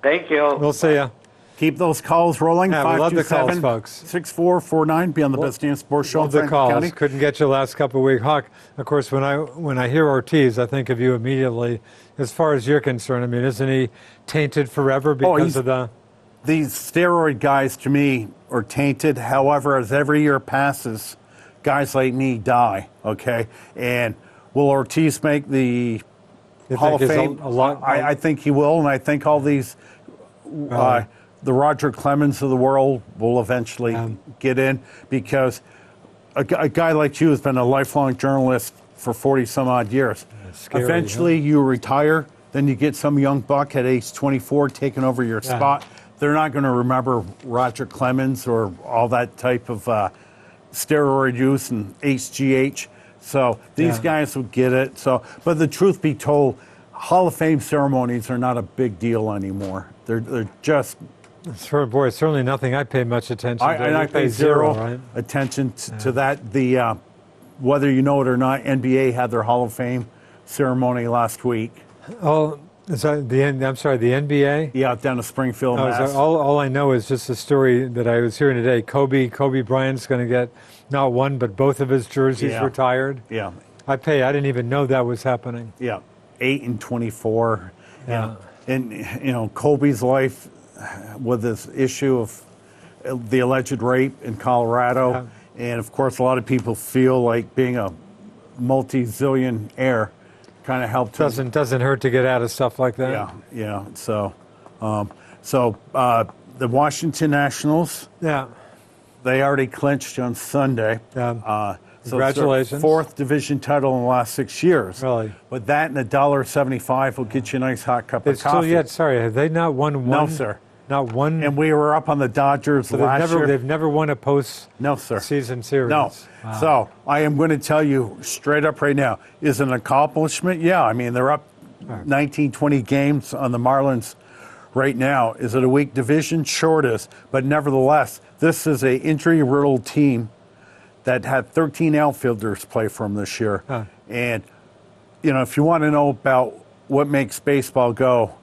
Thank you. We'll see you. Keep those calls rolling. Yeah, we love the calls, folks. 6449. Be on the Best Damn Sports Show in Franklin calls. County. Couldn't get you last couple of weeks. Hawk, of course, when I hear Ortiz, I think of you immediately. As far as you're concerned, I mean, isn't he tainted forever because of the... These steroid guys, to me, are tainted. However, as every year passes, guys like me die, okay? And Will Ortiz make the Hall of Fame? I think he will, and I think all these, the Roger Clemens of the world will eventually get in, because a guy like you has been a lifelong journalist for 40-some-odd years. Scary, eventually, you retire, then you get some young buck at age 24 taking over your spot. They're not going to remember Roger Clemens or all that type of steroid use and HGH. So these guys will get it. So, but the truth be told, Hall of Fame ceremonies are not a big deal anymore. They're just. Boy, it's certainly nothing I pay much attention to. And I pay zero attention to that. The whether you know it or not, NBA had their Hall of Fame ceremony last week. Oh, is that the I'm sorry, the NBA? Yeah, down to Springfield, Mass. All I know is just a story that I was hearing today. Kobe Bryant's going to get not one but both of his jerseys retired. Yeah. I didn't even know that was happening. Yeah, 8 and 24. Yeah. And you know, Kobe's life with this issue of the alleged rape in Colorado, and of course, a lot of people feel like being a multi-zillionaire kind of helped. Doesn't hurt to get out of stuff like that. Yeah. So, the Washington Nationals. Yeah. They already clinched on Sunday. Congratulations. So it's their 4th division title in the last 6 years. Really? But that and $1.75 will get you a nice hot cup of coffee. Have they not won one? No, sir. Not one. And we were up on the Dodgers last year. They've never won a post-season series. No. Wow. So I am going to tell you straight up right now, is it an accomplishment? Yeah. I mean, they're up 19, 20 games on the Marlins right now. Is it a weak division? Sure it is. But nevertheless, this is an injury-riddled team that had 13 outfielders play for them this year. And, you know, if you want to know about what makes baseball go,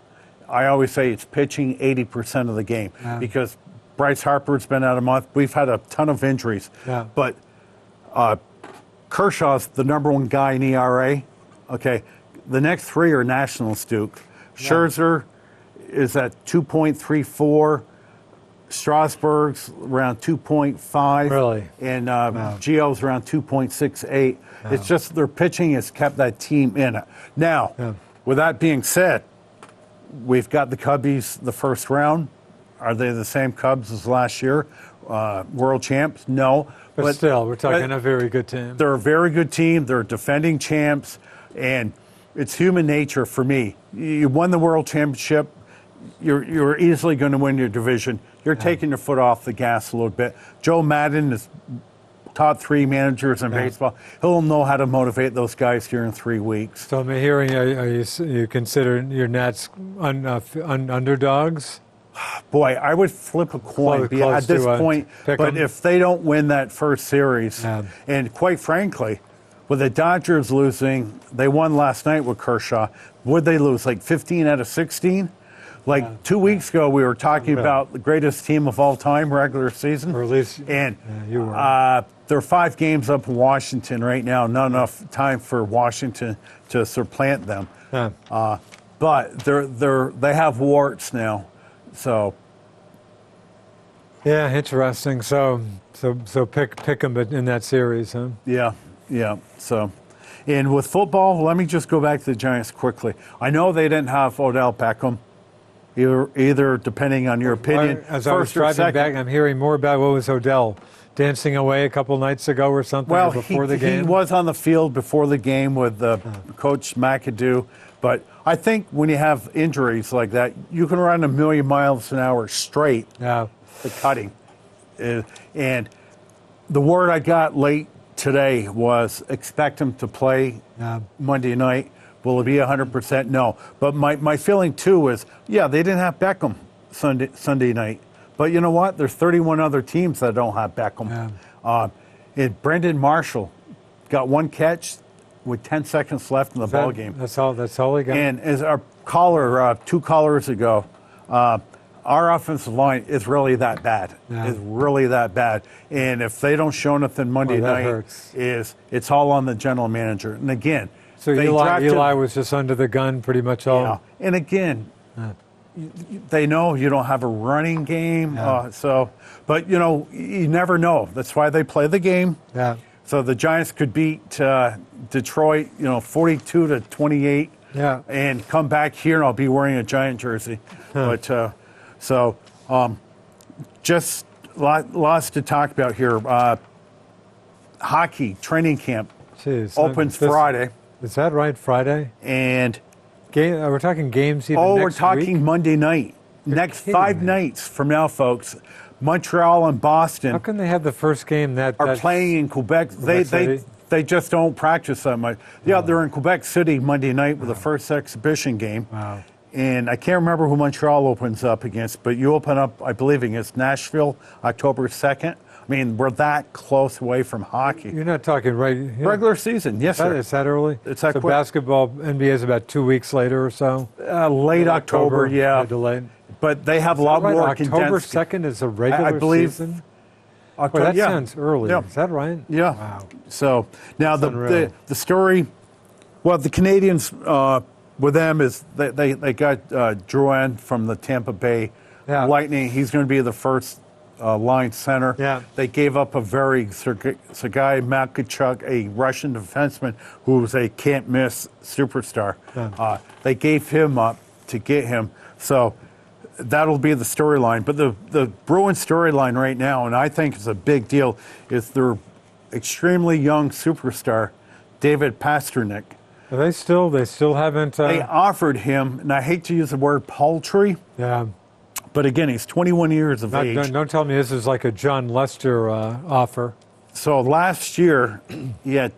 I always say it's pitching 80% of the game, because Bryce Harper's been out a month. We've had a ton of injuries. But Kershaw's the #1 guy in ERA. Okay, the next 3 are Nationals, Duke. Scherzer is at 2.34. Strasburg's around 2.5. Really? And Gio's around 2.68. It's just their pitching has kept that team in it. Now, with that being said, we've got the Cubbies the first round. Are they the same Cubs as last year? World champs? No. But still, we're talking a very good team. They're a very good team. They're defending champs. And it's human nature for me. You won the world championship. You're easily going to win your division. You're taking your foot off the gas a little bit. Joe Madden is top 3 managers in baseball. He'll know how to motivate those guys here in 3 weeks. So I'm hearing you consider your Nats underdogs? Boy, I would flip a coin at this point. But if they don't win that first series, and quite frankly, with the Dodgers losing, they won last night with Kershaw. Would they lose, like 15 out of 16? Like 2 weeks ago, we were talking about the greatest team of all time, regular season. Or at least, and they're 5 games up in Washington right now. Not enough time for Washington to supplant them. But they have warts now. So. Yeah, interesting. So pick them in that series, huh? Yeah. So, and with football, let me just go back to the Giants quickly. I know they didn't have Odell Beckham. Either depending on your opinion. As I was driving back, I'm hearing more about what was Odell dancing away a couple nights ago or something before the game. He was on the field before the game with Coach McAdoo. But I think when you have injuries like that, you can run 1,000,000 miles an hour straight. The cutting. And the word I got late today was expect him to play Monday night. Will it be 100%? No. But my feeling, too, is, they didn't have Beckham Sunday night. But you know what? There's 31 other teams that don't have Beckham. And Brendan Marshall got 1 catch with 10 seconds left in the ball game. That's all he got? And as our caller, 2 callers ago, our offensive line is really that bad. It's really that bad. And if they don't show nothing Monday night, it's all on the general manager. And again, so Eli was just under the gun pretty much all. Yeah. And again, they know you don't have a running game. But, you never know. That's why they play the game. So the Giants could beat Detroit, 42-28, and come back here, and I'll be wearing a Giant jersey. But just lots to talk about here. Hockey training camp opens Friday. Is that right? Friday? And we're talking games even next we're talking week? Monday night. Next 5 nights from now, folks. Montreal and Boston. How can they have the first game that are playing in Quebec? They just don't practice that much. Yeah, they're in Quebec City Monday night with the first exhibition game. Wow. And I can't remember who Montreal opens up against, but you open up, I believe, against Nashville October 2nd. I mean, we're that close away from hockey. You're not talking regular season, yes, sir. Is that early? It's that so quick. Basketball, NBA is about 2 weeks later or so? Late October, yeah. Delayed. But they have a lot more condensed. October 2nd is a regular season? October, that sounds early. Yeah. Is that right? Yeah. Wow. So now the story, well, the Canadians, with them is they got Drouin from the Tampa Bay Lightning. He's going to be the first line center. Yeah. They gave up Sergei Makachuk, a Russian defenseman who was a can't-miss superstar. Yeah. They gave him up to get him. So that'll be the storyline. But the Bruins storyline right now, and I think it's a big deal, is their extremely young superstar, David Pastrnak. Are they still haven't... They offered him, and I hate to use the word paltry. Yeah. But again, he's 21 years of age. Don't tell me this is like a John Lester offer. So last year, he had,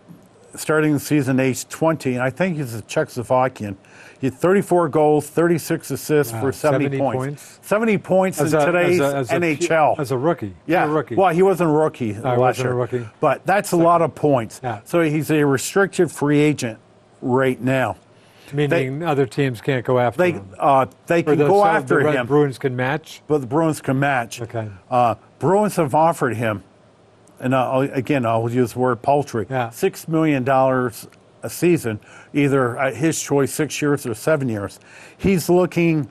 starting the season age 20, and I think he's a Czechoslovakian. He had 34 goals, 36 assists for 70 points. 70 points in today's NHL. As a rookie. Yeah. A rookie. Well, he wasn't a rookie last year. Wasn't a rookie. But that's a lot of points. Yeah. So he's a restricted free agent right now. Meaning other teams can't go after him. They can go after him. The Bruins can match? But the Bruins can match. Okay. Bruins have offered him, and I'll use the word paltry, $6 million a season, either at his choice 6 years or 7 years. He's looking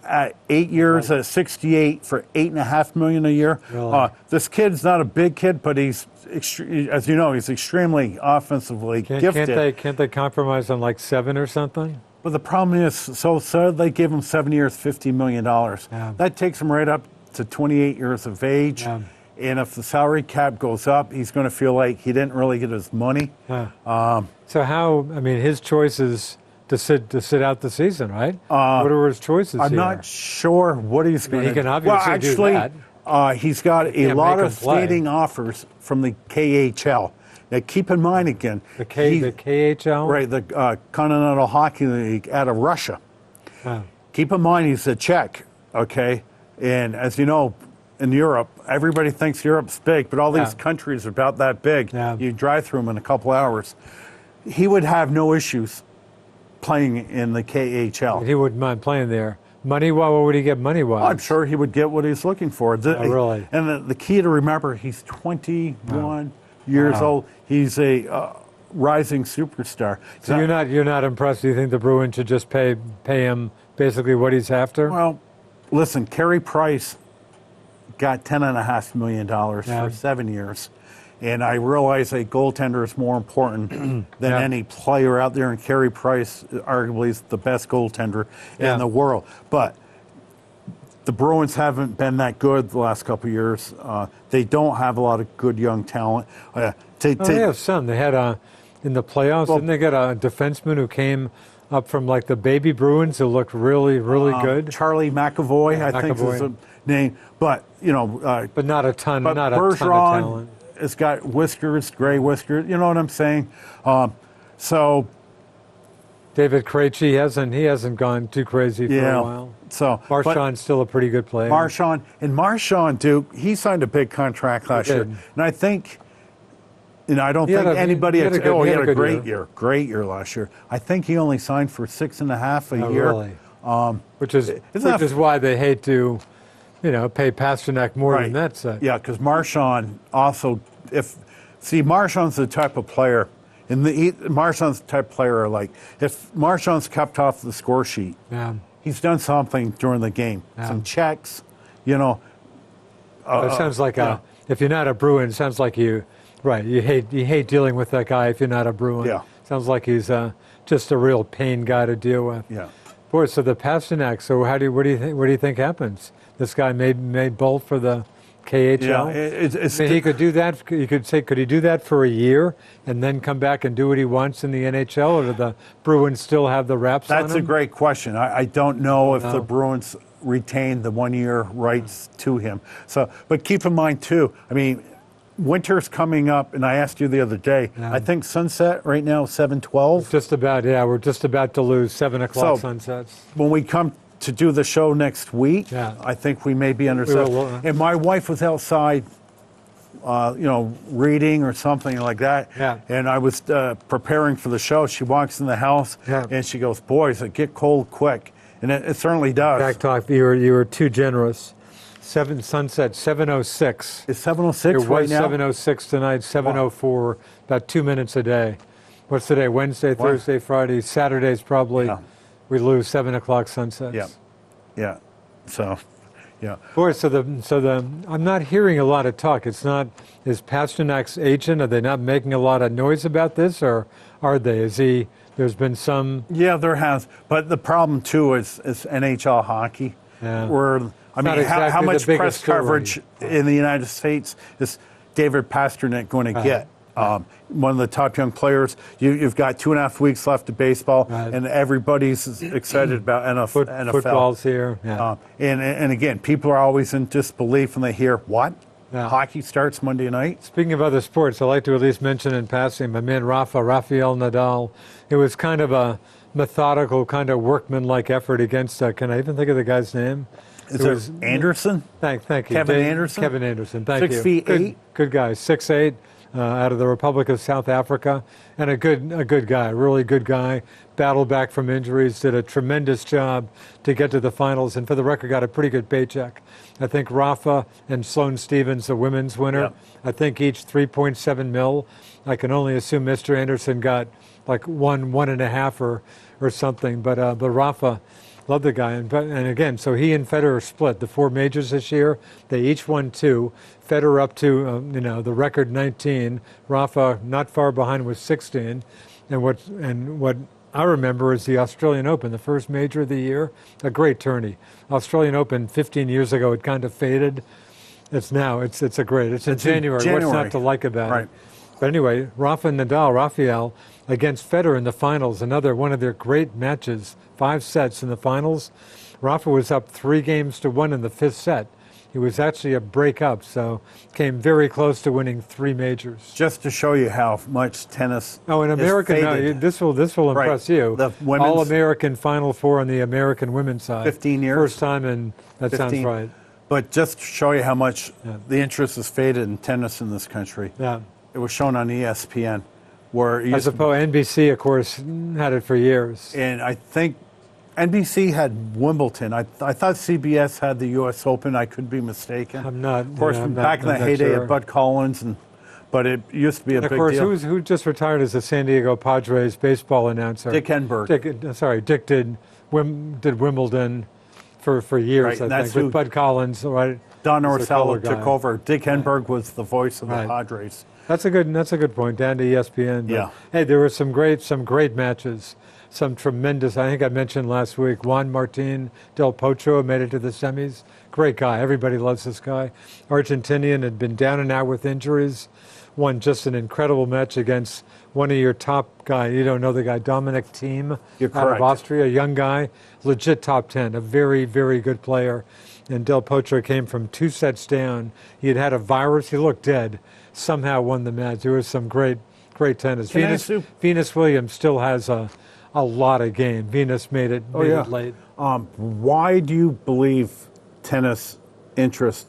at 8 years at 68 for $8.5 million a year. Really? This kid's not a big kid, but he's as you know, he's extremely offensively gifted. Can't they compromise on like 7 or something? But the problem is, so they give him 7 years, $50 million. Yeah. That takes him right up to 28 years of age. Yeah. And if the salary cap goes up, he's going to feel like he didn't really get his money. Yeah. So his choice is to sit out the season, right? What are his choices I'm not sure what he's going to do. He can obviously do that. He's got a lot of standing offers from the KHL. Now, keep in mind again, the KHL, right? The Continental Hockey League out of Russia. Keep in mind he's a Czech, okay? And as you know, in Europe, everybody thinks Europe's big, but all these countries are about that big. You drive through them in a couple hours. He would have no issues playing in the KHL. He wouldn't mind playing there. Money-wise, what would he get money-wise? I'm sure he would get what he's looking for. Really? And the key to remember, he's 21 years old. He's a rising superstar. So you're not impressed? Do you think the Bruins should just pay him basically what he's after? Well, listen, Carey Price got $10.5 million for 7 years. And I realize a goaltender is more important than any player out there, and Carey Price arguably is the best goaltender in the world. But the Bruins haven't been that good the last couple of years. They don't have a lot of good young talent. They have some. They had in the playoffs, didn't they get a defenseman who came up from like the baby Bruins who looked really, really good? Charlie McAvoy, I think is the name. But, but not a ton, not a ton of talent. It's got whiskers, gray whiskers. You know what I'm saying? So David Krejci hasn't gone too crazy for a while. So Marchand's still a pretty good player. Marchand Duke, he signed a big contract last year, and I think, I don't think anybody. He had a great year last year. I think he only signed for $6.5 a year. Really? Which is why they hate to. Pay Pastrnak more than that. So. Yeah, because Marchand also, Marchand's the type of player, Marchand's the type of player like, if Marchand's kept off the score sheet, he's done something during the game. Some checks, it sounds like if you're not a Bruin, it sounds like you Right. You hate dealing with that guy if you're not a Bruin. Yeah. Sounds like he's just a real pain guy to deal with. Yeah. Boy, so the Pasternak. So what do you think happens? This guy may bolt for the KHL. Yeah, he could do that. You could say, could he do that for a year and then come back and do what he wants in the NHL, or do the Bruins still have the wraps on him? That's a great question. I don't know if the Bruins retain the 1-year rights to him. So, but keep in mind too. I mean, winter's coming up, and I asked you the other day. I think sunset right now is 7:12. Just about. Yeah, we're just about to lose 7 o'clock sunsets. When we come to do the show next week, I think we may be under 7. And my wife was outside, reading or something like that. Yeah. And I was preparing for the show. She walks in the house, and she goes, "Boys, it get cold quick," and it certainly does. Back talk. You were too generous. Sunset 7:06. It's 7:06 It right was now. 7:06 tonight. 7:04. About 2 minutes a day. What's today? Wednesday, Thursday, Friday, Saturdays probably. Yeah. We lose 7 o'clock sunsets. Yeah. So, yeah. Boy, so the I'm not hearing a lot of talk. Is Pasternak's agent? Are they not making a lot of noise about this, or are they? There's been some. Yeah, there has. But the problem too is NHL hockey. Yeah. Where how exactly much the press biggest story. coverage in the United States is David Pasternak going to get? One of the top young players. You've got 2.5 weeks left of baseball, and everybody's excited about NFL. Football's here. Yeah. And again, people are always in disbelief when they hear, what? Yeah. Hockey starts Monday night? Speaking of other sports, I'd like to at least mention in passing my man Rafael Nadal. It was kind of a methodical, kind of workman-like effort against, can I even think of the guy's name? Is it Anderson? Thank you. Kevin Anderson? Kevin Anderson, thank you. 6'8". Good guy, 6'8", out of the Republic of South Africa, and a good guy, really good guy. Battled back from injuries, did a tremendous job to get to the finals, and for the record, got a pretty good paycheck. I think Rafa and Sloane Stephens, the women's winner, I think each 3.7 mil. I can only assume Mr. Anderson got like 1.5 or something, but Rafa. Love the guy. And again, so he and Federer split the 4 majors this year. They each won 2. Federer up to, the record 19. Rafa not far behind with 16. And what I remember is the Australian Open, the first major of the year. A great tourney. Australian Open 15 years ago, it kind of faded. It's in January. What's not to like about it? But anyway, Rafael against Federer in the finals, another one of their great matches, 5 sets in the finals. Rafa was up 3-1 in the 5th set. He was actually a break up, so came very close to winning 3 majors. Just to show you how much tennis. Oh, in America, this will impress you. The women's All-American Final Four on the American women's side. 15 years. First time, and that 15. sounds right. But just to show you how much the interest has faded in tennis in this country. Yeah. It was shown on ESPN, where as opposed NBC, of course, had it for years. And I think NBC had Wimbledon. I thought CBS had the U.S. Open. I could be mistaken. I'm not. Of course, back in the heyday of Bud Collins, but it used to be a big deal. Of course, who just retired as the San Diego Padres baseball announcer? Dick Enberg. Dick did Wimbledon for years. Right, I think with Bud Collins, right? Don Orsello took over. Dick Enberg was the voice of the Padres. That's a good point. Down to ESPN. Yeah. Hey, there were some great matches. Some tremendous. I think I mentioned last week. Juan Martín del Potro made it to the semis. Great guy. Everybody loves this guy. Argentinian, had been down and out with injuries. Won just an incredible match against one of your top guy. You don't know the guy, Dominic Thiem, out of Austria, a young guy, legit top 10, a very, very good player. And Del Potro came from 2 sets down. He had a virus. He looked dead. Somehow won the match. There was some great tennis. Venus Williams still has a lot of game. Venus made it late. Why do you believe tennis interest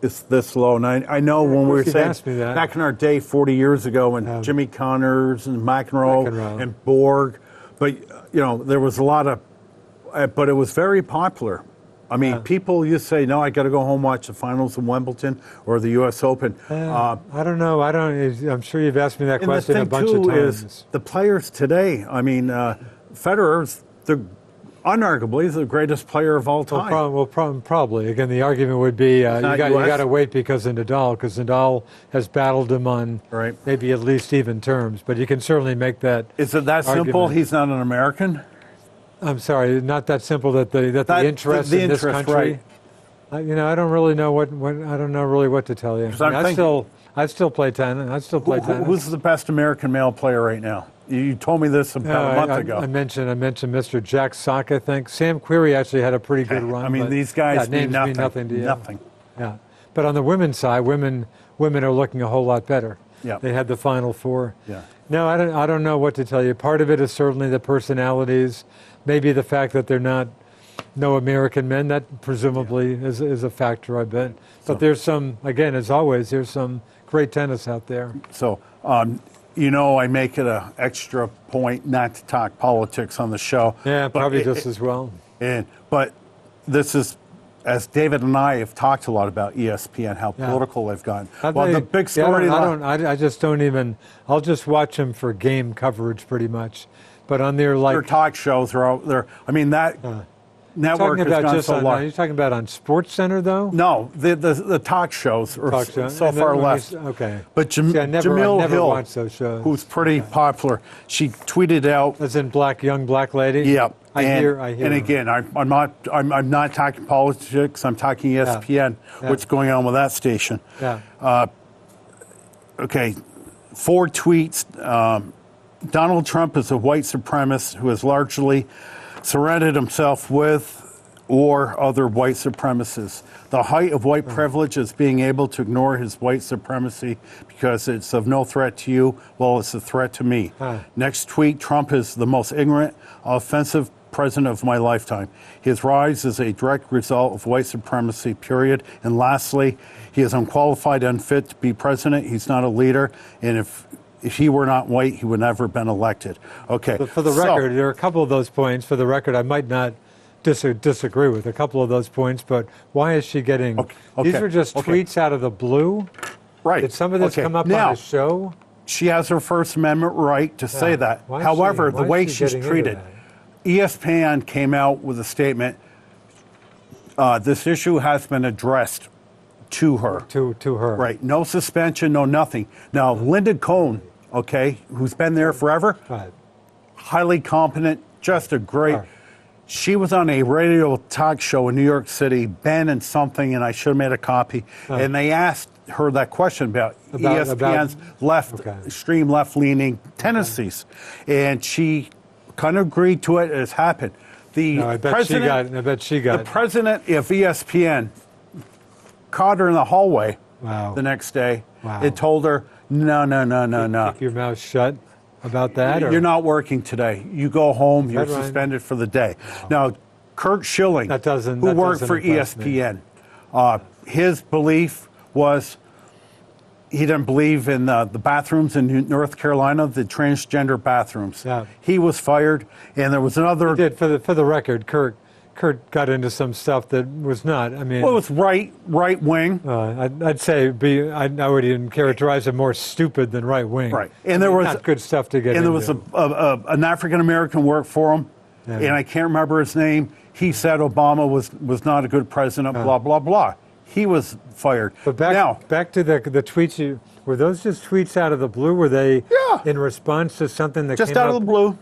is this low? And I know when we were saying back in our day 40 years ago when Jimmy Connors and McEnroe and Borg, but there was a lot of, but it was very popular. I mean, people used to say, no, I got to go home watch the finals in Wimbledon or the U.S. Open. I don't know. I'm sure you've asked me that question a bunch of times. Is the players today, I mean, Federer's unarguably the greatest player of all time. Probably. Again, the argument would be you got to wait because of Nadal has battled him on maybe at least even terms. But you can certainly make that. Is it that argument. simple? He's not an American. I'm sorry, not that simple. That the interest in this country. Right. I don't really know what I don't know really what to tell you. I still play tennis. Who's the best American male player right now? You told me this about a month ago. I mentioned Mr. Jack Sock, I think. Sam Querrey actually had a pretty good run. I mean, these guys mean nothing to you. Nothing. Yeah. But on the women's side, women are looking a whole lot better. Yeah. They had the Final Four. Yeah. No, I don't know what to tell you. Part of it is certainly the personalities, maybe the fact that they're not no American men. That presumably is a factor, I bet. But there's some, again, as always, there's some great tennis out there. So, I make it an extra point not to talk politics on the show. Yeah, probably just as well. But this is, as David and I have talked a lot about ESPN, how political they've gotten. The big story. I just don't even. I'll just watch them for game coverage, pretty much. But on their talk shows are out there. I mean that. Network has gone so long. Are you talking about on SportsCenter, though? No, the talk shows are so far left. Okay. But Jamil Hill, who's pretty popular, she tweeted out. As in young black lady? Yeah. I hear. And again, I'm not talking politics. I'm talking ESPN. What's going on with that station? Yeah. Okay. 4 tweets. Donald Trump is a white supremacist who has largely surrounded himself with or other white supremacists. The height of white privilege is being able to ignore his white supremacy because it's of no threat to you, well, it's a threat to me. Next tweet, Trump is the most ignorant, offensive president of my lifetime. His rise is a direct result of white supremacy, period. And lastly, he is unqualified, unfit to be president. He's not a leader. And if he were not white, he would never have been elected. Okay. But for the record, there are a couple of those points. For the record, I might not disagree with a couple of those points, but why is she getting... Okay. These are just tweets out of the blue? Right. Did some of this come up on a show? She has her First Amendment right to say that. However, the way she's treated, ESPN came out with a statement, this issue has been addressed to her. To her. Right. No suspension, no nothing. Now, Linda Cohn, who's been there forever, highly competent, just a great... She was on a radio talk show in New York City, Ben and something, and I should have made a copy. And they asked her that question about ESPN's extreme left-leaning tendencies. And she kind of agreed to it. It has happened. I bet she got the president of ESPN caught her in the hallway the next day and told her, no. Keep your mouth shut about that? You're not working today. You go home. You're suspended for the day. Now, Kurt Schilling, who worked for ESPN, his belief was he didn't believe in the bathrooms in North Carolina, the transgender bathrooms. Yeah. He was fired, and there was another... He did. For the record, Kurt got into some stuff that was not. I mean, well, it was right wing. I'd say I would even characterize it more stupid than right wing. Right, and there was not good stuff to get. And into. there was an African American worked for him, and I can't remember his name. He said Obama was not a good president. Blah blah blah. He was fired. But back to the tweets. Were those just tweets out of the blue? Were they in response to something that just came out of the blue?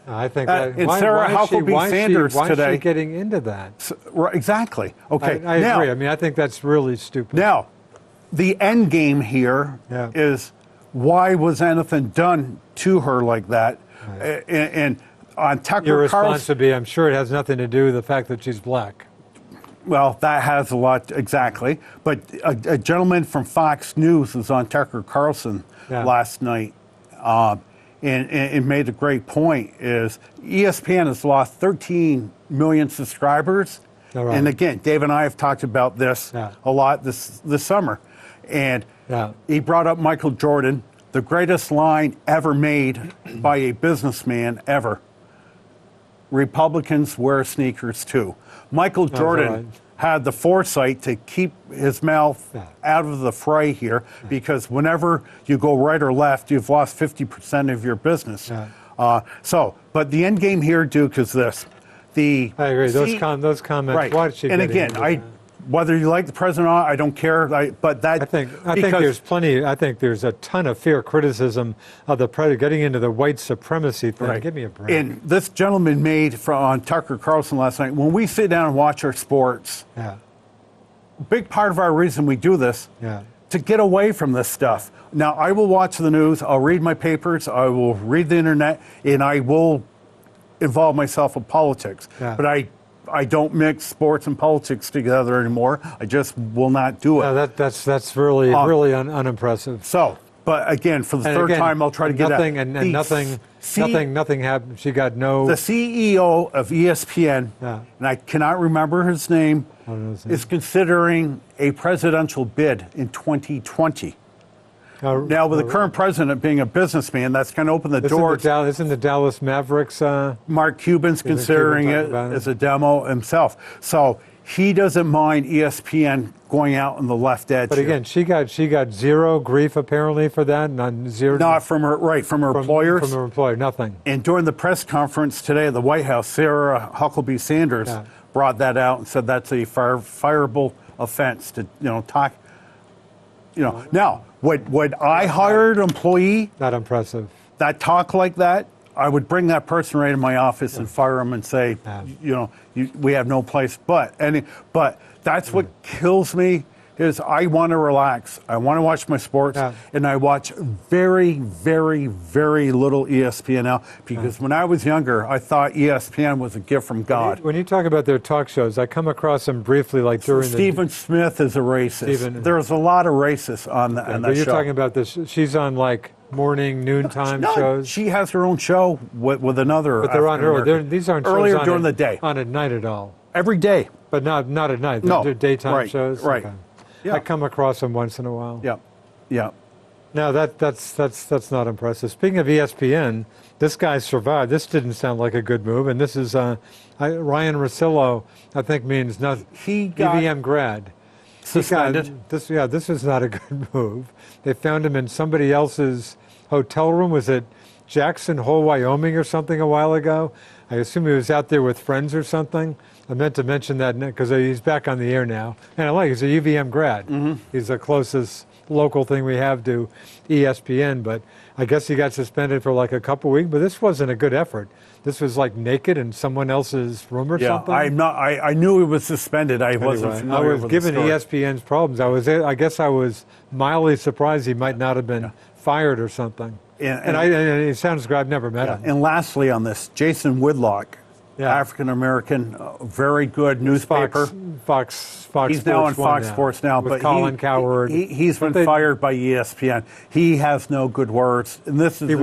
I think and Sarah Huckabee Sanders today. Why is she getting into that? Exactly. Okay. I agree. I mean, I think that's really stupid. Now, the end game here is why was anything done to her like that? Right. And on Tucker Your response Carlson, would be, I'm sure it has nothing to do with the fact that she's black. Well, that has a lot, exactly. But a gentleman from Fox News was on Tucker Carlson last night. And made a great point, is ESPN has lost 13 million subscribers. Right. And again, Dave and I have talked about this a lot this summer. And he brought up Michael Jordan, the greatest line ever made by a businessman ever. Republicans wear sneakers too. Michael Jordan had the foresight to keep his mouth out of the fray here, because whenever you go right or left, you've lost 50% of your business. But the end game here, Duke, is this. the I agree. Those comments. right. Why did she? And get again, into that? whether you like the president or not, I don't care. But that I think there's plenty. I think there's a ton of fair criticism of the president getting into the white supremacy thing. Right. Give me a break. And this gentleman made on Tucker Carlson last night. When we sit down and watch our sports, yeah. big part of our reason we do this. Yeah. To get away from this stuff. Now, I will watch the news, I'll read my papers, I will read the internet, and I will involve myself in politics. Yeah. But I don't mix sports and politics together anymore. I just will not do it. No, that's really unimpressive. So, but again, for the third time, I'll try to get nothing, at nothing happened. She got no. The CEO of ESPN, Yeah. and I cannot remember his name, I don't know his name. is considering a presidential bid in 2020. Now, with the current president being a businessman, that's kind of opened the door. Isn't the Dallas Mavericks? Mark Cuban's considering it as a demo himself. So he doesn't mind ESPN going out on the left edge. But again, she got zero grief apparently for that. Not from her employers. From her employer, nothing. And during the press conference today at the White House, Sarah Huckabee Sanders brought that out and said that's a fireable offense to talk. Now. Would I hire an employee? Not impressive. That talk like that, I would bring that person right in my office and fire them and say, we have no place. But that's what kills me is I want to relax. I want to watch my sports, and I watch very, very, very little ESPN now because when I was younger, I thought ESPN was a gift from God. When you talk about their talk shows, I come across them briefly, like during Stephen Smith is a racist. There's a lot of racists on that show. But you're talking about this. She's on like morning, noontime shows. She has her own show with another. But they're on her. These aren't earlier shows during the day. On at night at all. Every day. But not at night. No. They're daytime shows. Right. Okay. Yeah. I come across them once in a while. Yeah. No, that's not impressive. Speaking of ESPN, this guy survived. This didn't sound like a good move. And this is Ryan Russillo, I think means nothing. He got UVM grad. suspended. This is not a good move. They found him in somebody else's hotel room. Was it Jackson Hole, Wyoming or something a while ago? I assume he was out there with friends or something. I meant to mention that because he's back on the air now. And he's a UVM grad. Mm-hmm. He's the closest local thing we have to ESPN. But I guess he got suspended for like a couple weeks. But this wasn't a good effort. This was like naked in someone else's room or something. I knew he was suspended. I wasn't familiar with given the story. ESPN's problems. I guess I was mildly surprised he might not have been fired or something. And it sounds good. I've never met him. And lastly on this, Jason Whitlock, African-American, very good newspaper. Fox He's now on Fox Sports now. With Colin Cowherd. He's been fired by ESPN. He has no good words. And this is he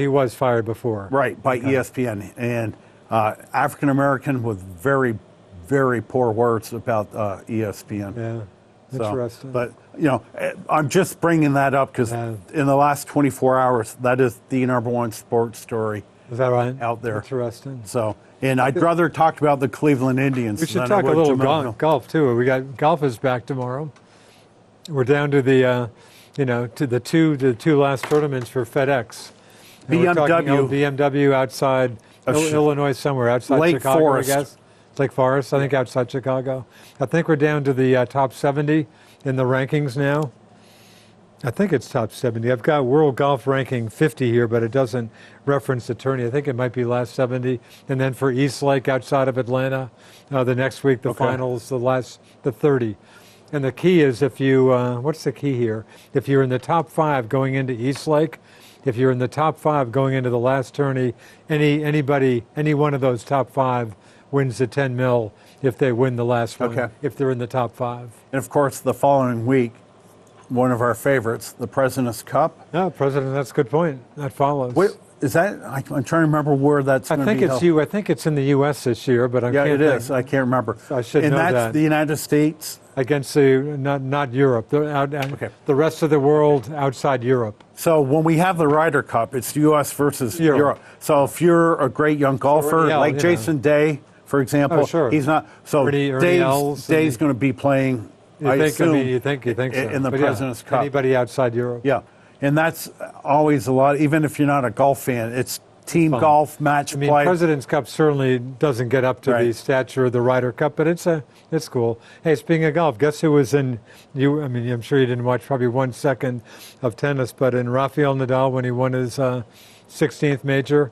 was fired before. Right, by ESPN. And African-American with very, very poor words about ESPN. Yeah. Interesting. But, I'm just bringing that up because in the last 24 hours, that is the number one sports story. Is that right? Out there. Interesting. So, and I'd rather talk about the Cleveland Indians. We should talk a little golf too. We got golf is back tomorrow. We're down to the, to the two last tournaments for FedEx. And BMW outside Illinois somewhere outside Lake Chicago. Forest. I guess. Lake Forest, I think outside Chicago. I think we're down to the top 70 in the rankings now. I think it's top 70. I've got World Golf Ranking 50 here, but it doesn't reference the tourney. I think it might be last 70. And then for East Lake outside of Atlanta, the next week, the finals, the 30. And the key is if you, what's the key here? If you're in the top 5 going into East Lake, if you're in the top 5 going into the last tourney, any one of those top 5 wins the 10 mil if they win the last one, if they're in the top 5. And of course, the following week, one of our favorites, the President's Cup. No, that's a good point. That follows. Wait, is that? I'm trying to remember where that's going to be held. I think it's in the U.S. this year, but I can't it is. I can't remember. I should know that. And that's the United States? Against not Europe. The rest of the world outside Europe. So when we have the Ryder Cup, it's U.S. versus Europe. So if you're a great young golfer, like Jason Day, for example, he's not. So Day's going to be playing. You think so. In the President's Cup. Anybody outside Europe. Yeah. And that's always a lot, even if you're not a golf fan, it's team golf match I mean, play. President's Cup certainly doesn't get up to the stature of the Ryder Cup, but it's cool. Hey, speaking of golf, guess who was in you? I mean, I'm sure you didn't watch probably 1 second of tennis, but in Rafael Nadal when he won his 16th major,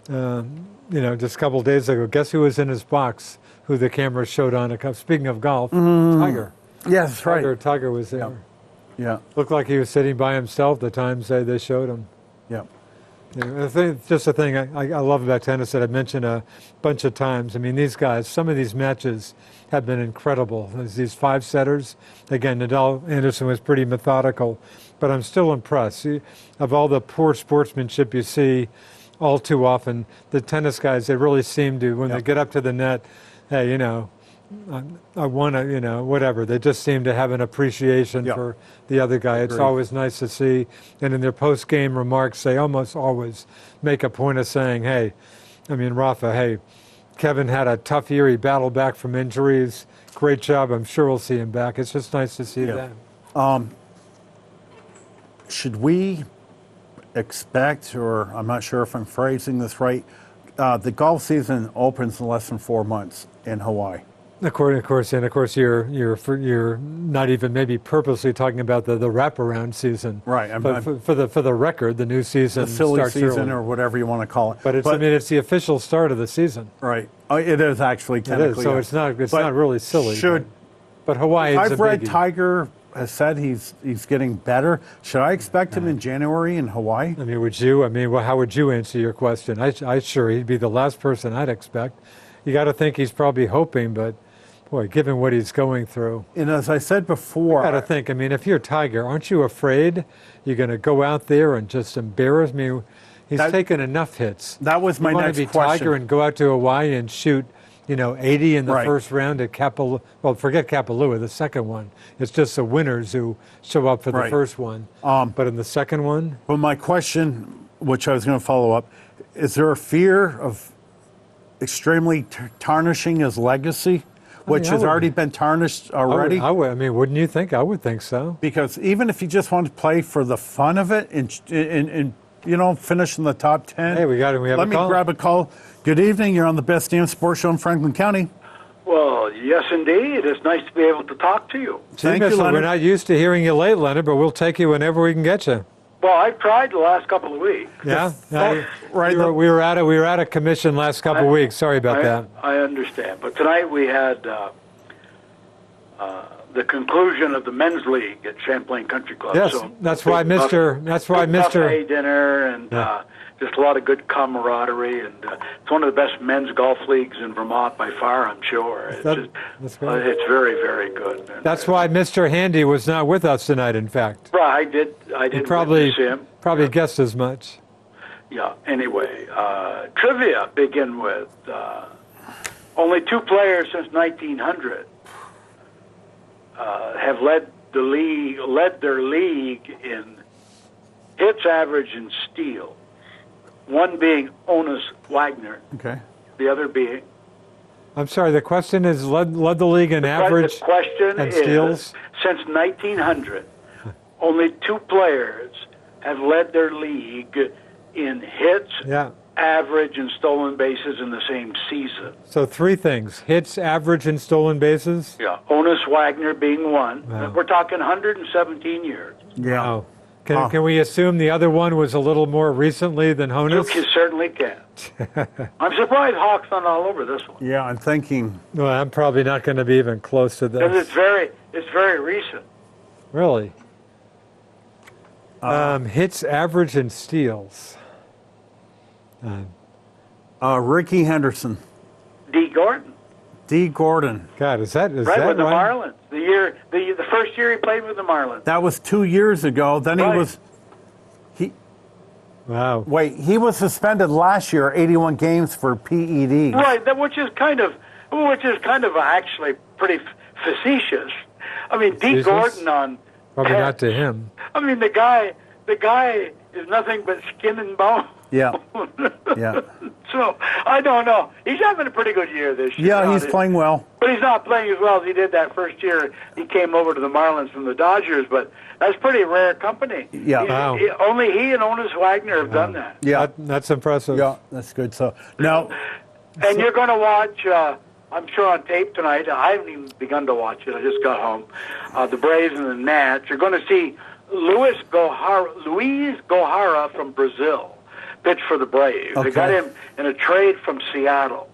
just a couple of days ago, guess who was in his box? Who the camera showed on a cup? Speaking of golf, Tiger. Yes, right. Tiger was there. Yeah. Looked like he was sitting by himself the times they showed him. Yeah. Just a thing I love about tennis that I've mentioned a bunch of times. I mean, these guys, some of these matches have been incredible. There's these 5-setters. Again, Nadal Anderson was pretty methodical, but I'm still impressed. Of all the poor sportsmanship you see all too often, the tennis guys, they really seem to, when they get up to the net, hey, I want to, whatever. They just seem to have an appreciation for the other guy. It's always nice to see. And in their post-game remarks, they almost always make a point of saying, hey, I mean, Rafa, hey, Kevin had a tough year. He battled back from injuries. Great job. I'm sure we'll see him back. It's just nice to see that. Should we expect, or I'm not sure if I'm phrasing this right, the golf season opens in less than 4 months in Hawaii? Of course, you're not even maybe purposely talking about the wraparound season, right? But for the record, the new season, the silly starts season, early. or whatever you want to call it. But it's the official start of the season, right? It is actually technically. It is, so it's not really silly. But Hawaii. I've read Tiger has said he's getting better. Should I expect him in January in Hawaii? I mean, would you? I mean, well, how would you answer your question? I sure he'd be the last person I'd expect. You got to think he's probably hoping, but. Boy, given what he's going through. And as I said before... I got to think, I mean, if you're Tiger, aren't you afraid you're going to go out there and just embarrass me? He's taken enough hits. That was my next question. You want to be Tiger and go out to Hawaii and shoot, 80 in the first round at Kapalua. Well, forget Kapalua, the second one. It's just the winners who show up for the first one. But in the second one? Well, my question, which I was going to follow up, is there a fear of extremely tarnishing his legacy? Which has already been tarnished already. I mean, wouldn't you think? I would think so. Because even if you just want to play for the fun of it and finish in the top 10. Hey, we have a call. Let me grab a call. Good evening. You're on the Best Damn Sports Show in Franklin County. Well, yes, indeed. It's nice to be able to talk to you. Thank you, Leonard. We're not used to hearing you late, Leonard, but we'll take you whenever we can get you. Well, I've tried the last couple of weeks. Yeah, right. We were out of commission last couple of weeks. Sorry about that. I understand, but tonight we had the conclusion of the men's league at Champlain Country Club. Yes, so that's why Mr. buffet dinner and just a lot of good camaraderie, and it's one of the best men's golf leagues in Vermont by far. I'm sure. That's great. It's very, very good. And, that's why Mr. Handy was not with us tonight. In fact, right, I did probably witness him. Probably guessed as much. Yeah. Anyway, trivia begin with only 2 players since 1900 have led their league in hits, average, and steal. One being Onus Wagner. Okay. The other being. I'm sorry. The question is led the league in average. The question and is steals. Since 1900, only 2 players have led their league in hits, average, and stolen bases in the same season. So 3 things: hits, average, and stolen bases. Yeah, Onus Wagner being one. Wow. We're talking 117 years. Yeah. Wow. Can we assume the other one was a little more recently than Honus? You certainly can. I'm surprised Hawk's not all over this one. Yeah, I'm thinking. Well, I'm probably not going to be even close to this. Because it's very recent. Really? Hits, average, and steals. Ricky Henderson. D. Gordon. D. Gordon. God, is that with right? The Marlins. The first year he played with the Marlins. That was 2 years ago. Then Wow. Wait, he was suspended last year, 81 games for PED. Right, which is kind of actually pretty facetious. I mean, D. Gordon on. Probably not to him. I mean, the guy the guy is nothing but skin and bone. Yeah. Yeah. So, I don't know. He's having a pretty good year this year. Yeah, he's playing well. But he's not playing as well as he did that first year he came over to the Marlins from the Dodgers, but that's pretty rare company. Yeah. Wow. Only he and Otis Wagner have done that. Yeah. That's impressive. Yeah, that's good. So now, And you're going to watch, I'm sure on tape tonight, I haven't even begun to watch it, I just got home, the Braves and the Nats. You're going to see Luis Gohara from Brazil pitch for the Braves. Okay. They got him in a trade from Seattle.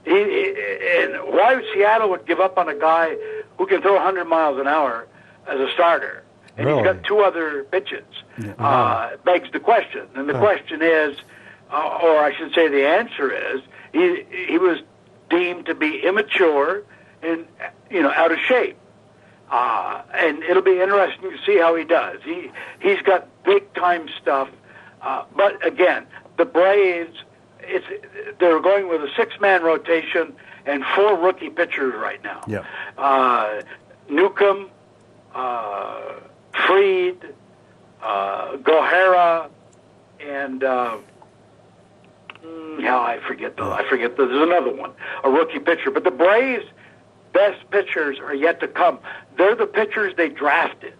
And why Seattle would give up on a guy who can throw 100 miles an hour as a starter, and Really? he's got 2 other pitches, begs the question. And the question is, or I should say the answer is, he was deemed to be immature and, out of shape. And it'll be interesting to see how he does. He's got big-time stuff. But, again, the Braves, they're going with a 6-man rotation and 4 rookie pitchers right now. Yeah. Newcomb, Fried, Gohara, and I forget. There's another one, a rookie pitcher. But the Braves' best pitchers are yet to come. They're the pitchers they drafted.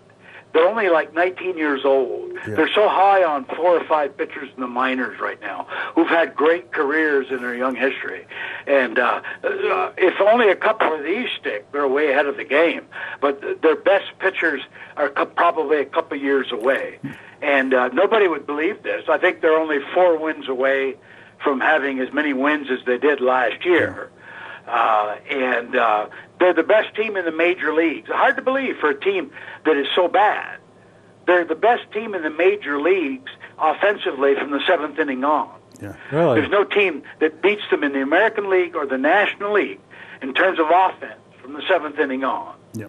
They're only like 19 years old. Yeah. They're so high on 4 or 5 pitchers in the minors right now who've had great careers in their young history. And if only a couple of these stick, they're way ahead of the game. But their best pitchers are probably a couple years away. And nobody would believe this. I think they're only 4 wins away from having as many wins as they did last year. And they're the best team in the major leagues. Hard to believe for a team that is so bad. They're the best team in the major leagues offensively from the 7th inning on. Yeah. Really? There's no team that beats them in the American League or the National League in terms of offense from the 7th inning on. Yeah.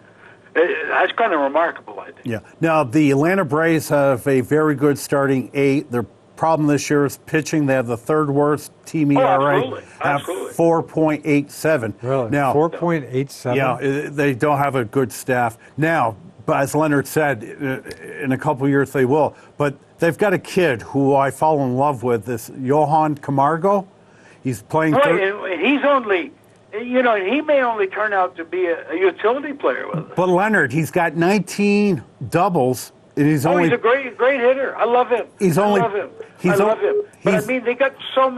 That's kind of remarkable, I think. Yeah. Now, the Atlanta Braves have a very good starting 8. Their problem this year is pitching. They have the 3rd worst team ERA at 4.87. Really? Now, 4.87? Yeah, they don't have a good staff. Now, but as Leonard said, in a couple of years they will. But they've got a kid who I fall in love with, this Johan Camargo. He's playing... Right, and he's only... he may only turn out to be a utility player with us. But Leonard, he's got 19 doubles. And he's he's a great hitter. I love him. I love him. But I mean, they got so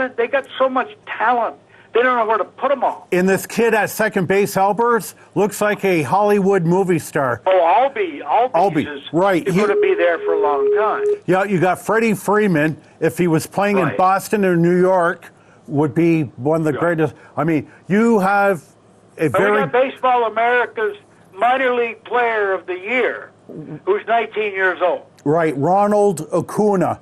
much talent. They don't know where to put them all. And this kid at second base, Albers, looks like a Hollywood movie star. Oh, Albie is right. He's going to be there for a long time. Yeah, you got Freddie Freeman. If he was playing in Boston or New York, would be one of the greatest. I mean, you have a very... We got Baseball America's minor league player of the year, who's 19 years old. Right, Ronald Acuna.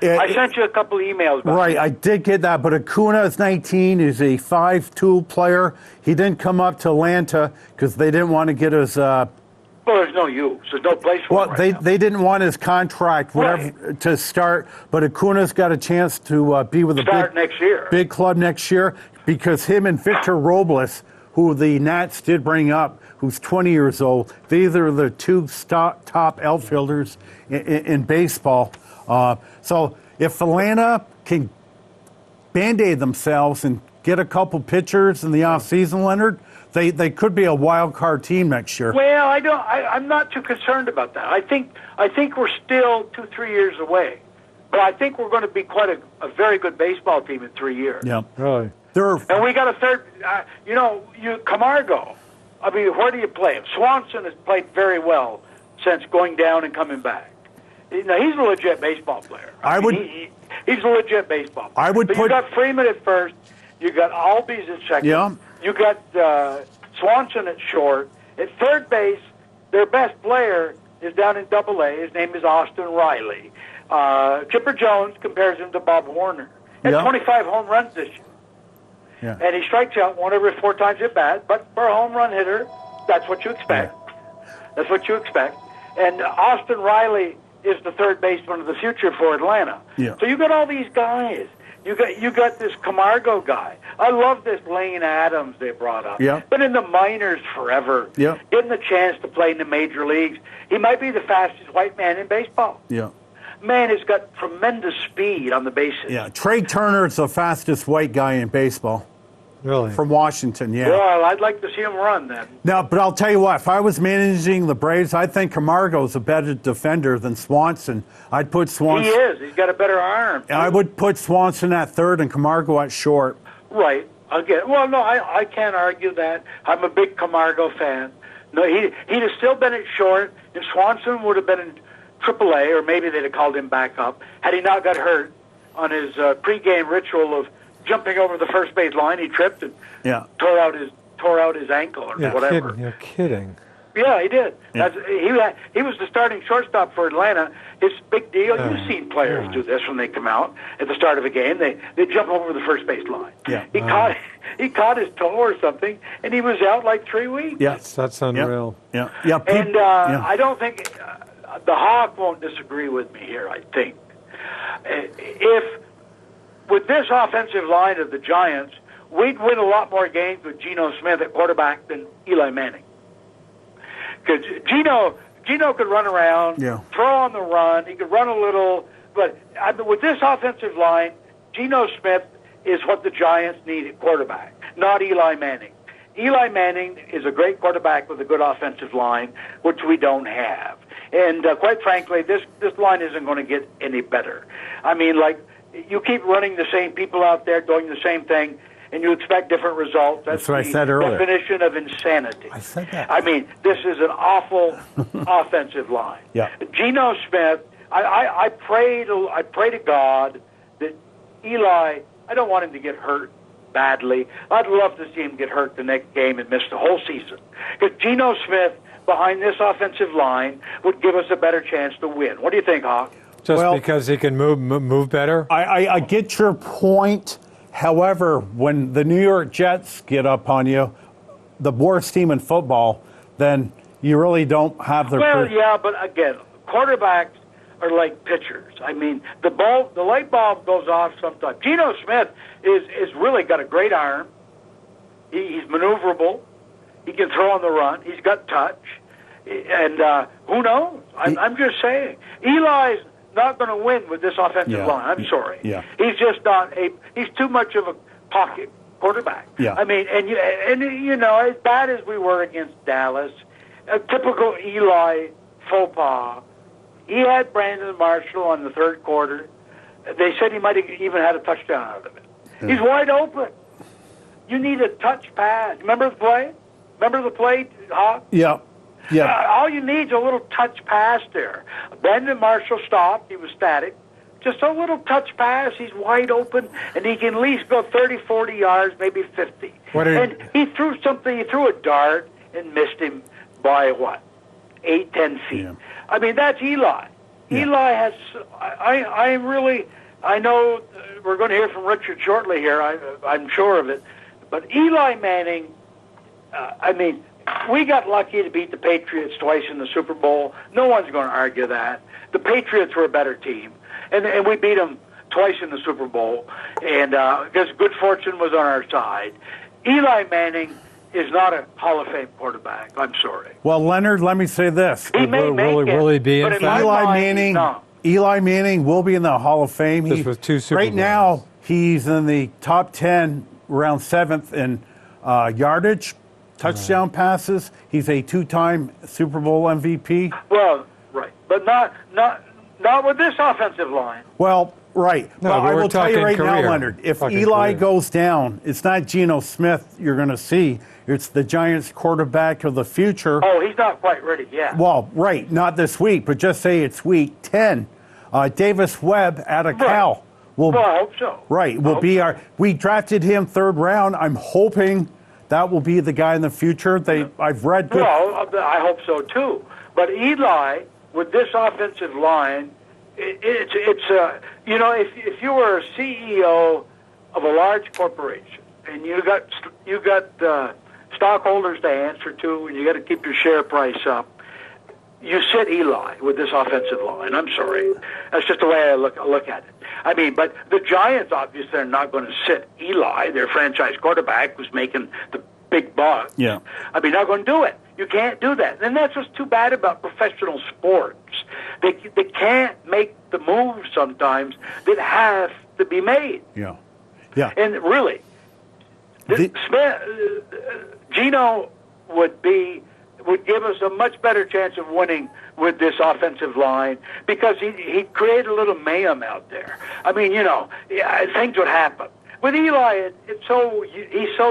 Yeah. I sent you a couple of emails about Right, I did get that, but Acuna is 19, is a 5'2" player. He didn't come up to Atlanta because they didn't want to get his... well, there's no use. There's no place for him right now. They didn't want his contract to start, but Acuna's got a chance to be with a big club next year because him and Victor Robles, who the Nats did bring up, who's 20 years old, these are the 2 top outfielders in baseball. So if Atlanta can Band-Aid themselves and get a couple pitchers in the offseason, Leonard, they could be a wild card team next year. Well, I'm not too concerned about that. I think we're still 2-3 years away, but I think we're going to be quite a very good baseball team in 3 years. Yeah, really. And we got a third. Camargo. I mean, where do you play him? Swanson has played very well since going down and coming back. Now, he's a legit baseball player. He's a legit baseball player. You got Freeman at first. You got Albies at second. Yeah. You got Swanson at short. At third base, their best player is down in Double-A. His name is Austin Riley. Chipper Jones compares him to Bob Warner. He had 25 home runs this year. Yeah. And he strikes out 1 every 4 times at bat, but for a home run hitter, that's what you expect. That's what you expect. And Austin Riley is the third baseman of the future for Atlanta. Yeah. So you got all these guys. You got this Camargo guy. I love this Lane Adams they brought up. Yeah. Been in the minors forever. Yeah. Getting the chance to play in the major leagues. He might be the fastest white man in baseball. Yeah. man, he's got tremendous speed on the bases. Yeah, Trey Turner's the fastest white guy in baseball. Really? From Washington, yeah. Well, I'd like to see him run then. No, but I'll tell you what, if I was managing the Braves, I think Camargo's a better defender than Swanson. I'd put Swanson. He is. He's got a better arm. I would put Swanson at third and Camargo at short. Right. Again, well, no, I can't argue that. I'm a big Camargo fan. No, he'd have still been at short, and Swanson would have been in AAA, or maybe they'd have called him back up, had he not got hurt on his pregame ritual of jumping over the first base line. He tripped and tore out his ankle or whatever. You're kidding. Yeah, he did. Yeah. He was the starting shortstop for Atlanta. It's a big deal. You've seen players do this when they come out at the start of a game. They jump over the first base line. Yeah. He caught his toe or something, and he was out like 3 weeks. Yes, that's unreal. Yeah. And I don't think the Hawk won't disagree with me here. I think if with this offensive line of the Giants, we'd win a lot more games with Geno Smith at quarterback than Eli Manning. Because Geno could run around, throw on the run. He could run a little. But with this offensive line, Geno Smith is what the Giants need at quarterback, not Eli Manning. Eli Manning is a great quarterback with a good offensive line, which we don't have. And quite frankly, this line isn't going to get any better. I mean, like, you keep running the same people out there doing the same thing, and you expect different results. That's what I said earlier. Definition of insanity. I said that. I mean, this is an awful offensive line. Yeah. Geno Smith, I pray to God that Eli, I don't want him to get hurt badly. I'd love to see him get hurt the next game and miss the whole season. Because Geno Smith behind this offensive line would give us a better chance to win. What do you think, Hawk? Just because he can move better? I get your point. However, when the New York Jets get up on you, the worst team in football, then you really don't have their... Well, yeah, but again, quarterbacks are like pitchers. I mean, the light bulb goes off sometimes. Geno Smith is really got a great arm. He's maneuverable. He can throw on the run. He's got touch. And who knows? I'm just saying. Eli's not going to win with this offensive line. I'm sorry. Yeah. He's just not he's too much of a pocket quarterback. Yeah. I mean, and you know, as bad as we were against Dallas, a typical Eli faux pas. He had Brandon Marshall on the third quarter. They said he might have even had a touchdown out of it. He's wide open. You need a touch pass. Remember the play? Hawk? Yeah. All you need is a little touch pass there. Brandon Marshall stopped. He was static. Just a little touch pass. He's wide open, and he can at least go 30, 40 yards, maybe 50. And he threw something. He threw a dart and missed him by, 8, 10 feet. Yeah. I mean, that's Eli. Yeah. Eli has... I know we're going to hear from Richard shortly here. I'm sure of it. But Eli Manning, we got lucky to beat the Patriots twice in the Super Bowl. No one's going to argue that. The Patriots were a better team, and we beat them twice in the Super Bowl, and because good fortune was on our side. Eli Manning is not a Hall of Fame quarterback. I'm sorry. Well, Leonard, let me say this. He may make it, will he be but in fact? Eli Manning will be in the Hall of Fame. This was 2 Super Bowls. Right now, he's in the top 10, around 7th in yardage, touchdown passes. He's a 2-time Super Bowl MVP. Well, right, but not with this offensive line. Well, right. No, but I will tell you right career. now, Leonard, if Eli goes down, it's not Geno Smith you're going to see. It's the Giants quarterback of the future. Oh, he's not quite ready yet. Well, right, not this week, but just say it's week 10. Davis Webb out of Cal. I hope so. Right, we drafted him 3rd round. I'm hoping that will be the guy in the future. I've read good. Well, I hope so too. But Eli, with this offensive line, it's if you were a CEO of a large corporation and you got stockholders to answer to, and you got to keep your share price up, you sit Eli with this offensive line. I'm sorry, that's just the way I look at it. I mean, but the Giants obviously are not going to sit Eli, their franchise quarterback, who's making the big bucks. Yeah. I mean, not going to do it. You can't do that. And that's what's too bad about professional sports. They can't make the moves sometimes that have to be made. Yeah. Yeah. And really, Gino would give us a much better chance of winning with this offensive line because he'd create a little mayhem out there. I mean, things would happen. With Eli, he's so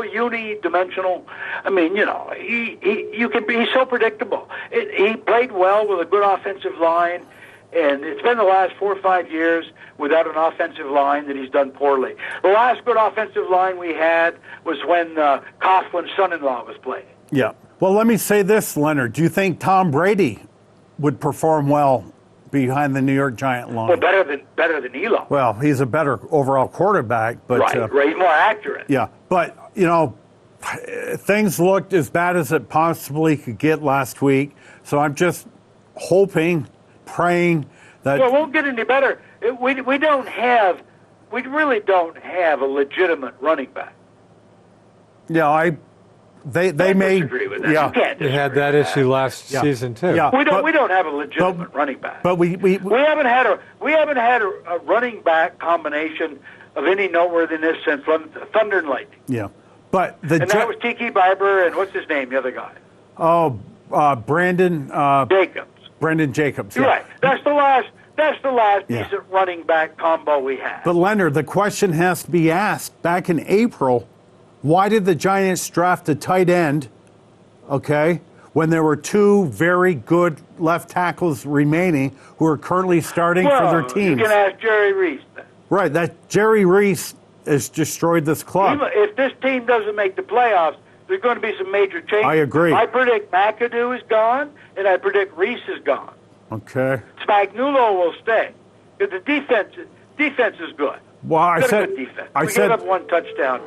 unidimensional. I mean, he's so predictable. He played well with a good offensive line, and it's been the last 4 or 5 years without an offensive line that he's done poorly. The last good offensive line we had was when Coughlin's son-in-law was playing. Yeah. Well, let me say this, Leonard. Do you think Tom Brady would perform well behind the New York Giant line? Well, better than Eli. Well, he's a better overall quarterback, but right, more accurate. Yeah, but things looked as bad as it possibly could get last week. So I'm just hoping, praying that. Well, it won't get any better. We really don't have a legitimate running back. Yeah, They may disagree with that. Yeah. You can't They had that issue last season too. Yeah. We don't have a legitimate running back. But we haven't had a running back combination of any noteworthiness since Thunder and Lightning. Yeah. But that was Tiki Barber and what's his name, the other guy? Oh, Brandon Jacobs. Brandon Jacobs. Yeah. You're right. That's the last decent running back combo we had. But Leonard, the question has to be asked. Back in April, why did the Giants draft a tight end, when there were two very good left tackles remaining who are currently starting for their teams? You can ask Jerry Reese then. Right, that Jerry Reese has destroyed this club. If this team doesn't make the playoffs, there's going to be some major changes. I agree. I predict McAdoo is gone, and I predict Reese is gone. Okay. Spagnuolo will stay. Because the defense is good. Well, I said, good defense. We gave up one touchdown.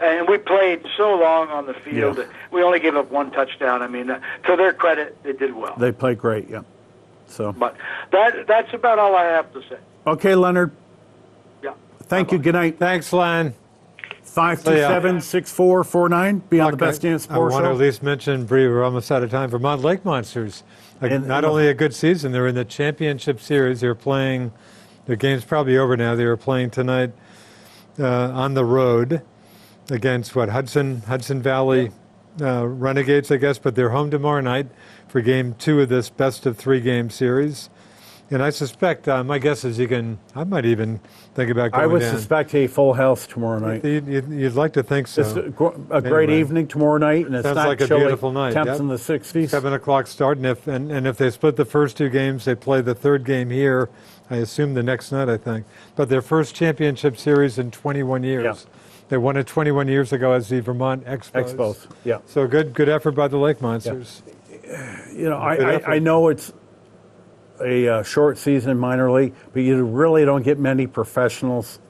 And we played so long on the field that we only gave up one touchdown. I mean, to their credit, they did well. They played great, yeah. So, but that's about all I have to say. Okay, Leonard. Yeah. Thank you. Good night. Thanks, Len. 527-6449. Be on the Best Damn Sports Show. I want to at least mention, Bree, we're almost out of time. Vermont Lake Monsters. Not only a good season, they're in the championship series. They're playing, the game's probably over now. They were playing tonight on the road against Hudson Valley Renegades, I guess, but they're home tomorrow night for game 2 of this best of 3 game series. And I suspect, my guess is I might even think about going down. I would suspect a full house tomorrow night. You'd like to think so. It's a great evening tomorrow night, and it's sounds not like chilly. A beautiful night. Temps in the 60s. 7 o'clock start, and if they split the first 2 games, they play the third game here, I assume the next night, I think. But their first championship series in 21 years. Yeah. They won it 21 years ago as the Vermont Expos. Yeah. So good effort by the Lake Monsters. Yeah. I know it's a short season minor league, but you really don't get many professionals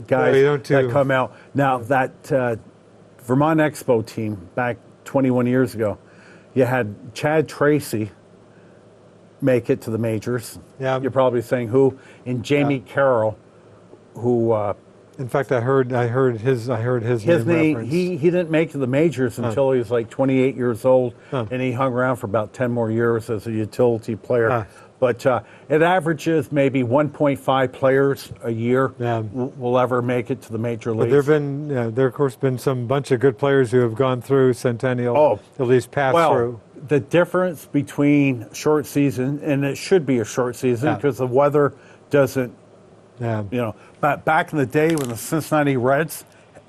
guys that come out. Now, that Vermont Expo team back 21 years ago, you had Chad Tracy make it to the majors. Yeah. You're probably saying who? And Jamie Carroll, who... in fact, I heard his name referenced. He didn't make it to the majors until he was like 28 years old, and he hung around for about 10 more years as a utility player. But it averages maybe 1.5 players a year will ever make it to the major leagues. But there of course been some bunch of good players who have gone through Centennial, at least passed through. The difference between short season, and it should be a short season because the weather doesn't. But back in the day when the Cincinnati Reds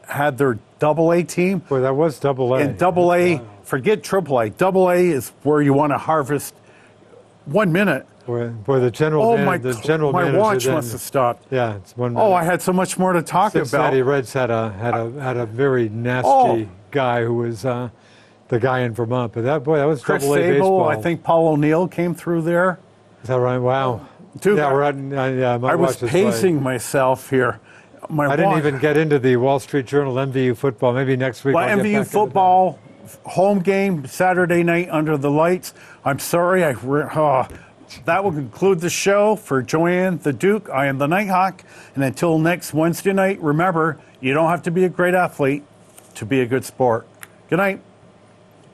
had their Double-A team. Boy, that was Double-A. And Double-A, forget Triple-A. Double-A is where you want to harvest 1 minute. Boy, the general manager. My watch must have stopped. Yeah, it's 1 minute. Oh, I had so much more to talk Cincinnati about. Reds had a very nasty guy who was the guy in Vermont. But that was Chris Double-A Sable, baseball. I think Paul O'Neill came through there. Is that right? Wow. Dude, I was pacing myself here. I didn't even get into the Wall Street Journal MVU football. Maybe next week. Well, MVU football, home game, Saturday night under the lights. I'm sorry. That will conclude the show. For Joanne, the Duke, I am the Nighthawk. And until next Wednesday night, remember, you don't have to be a great athlete to be a good sport. Good night.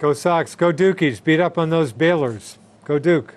Go Sox. Go Dukies. Beat up on those Baylors. Go Duke.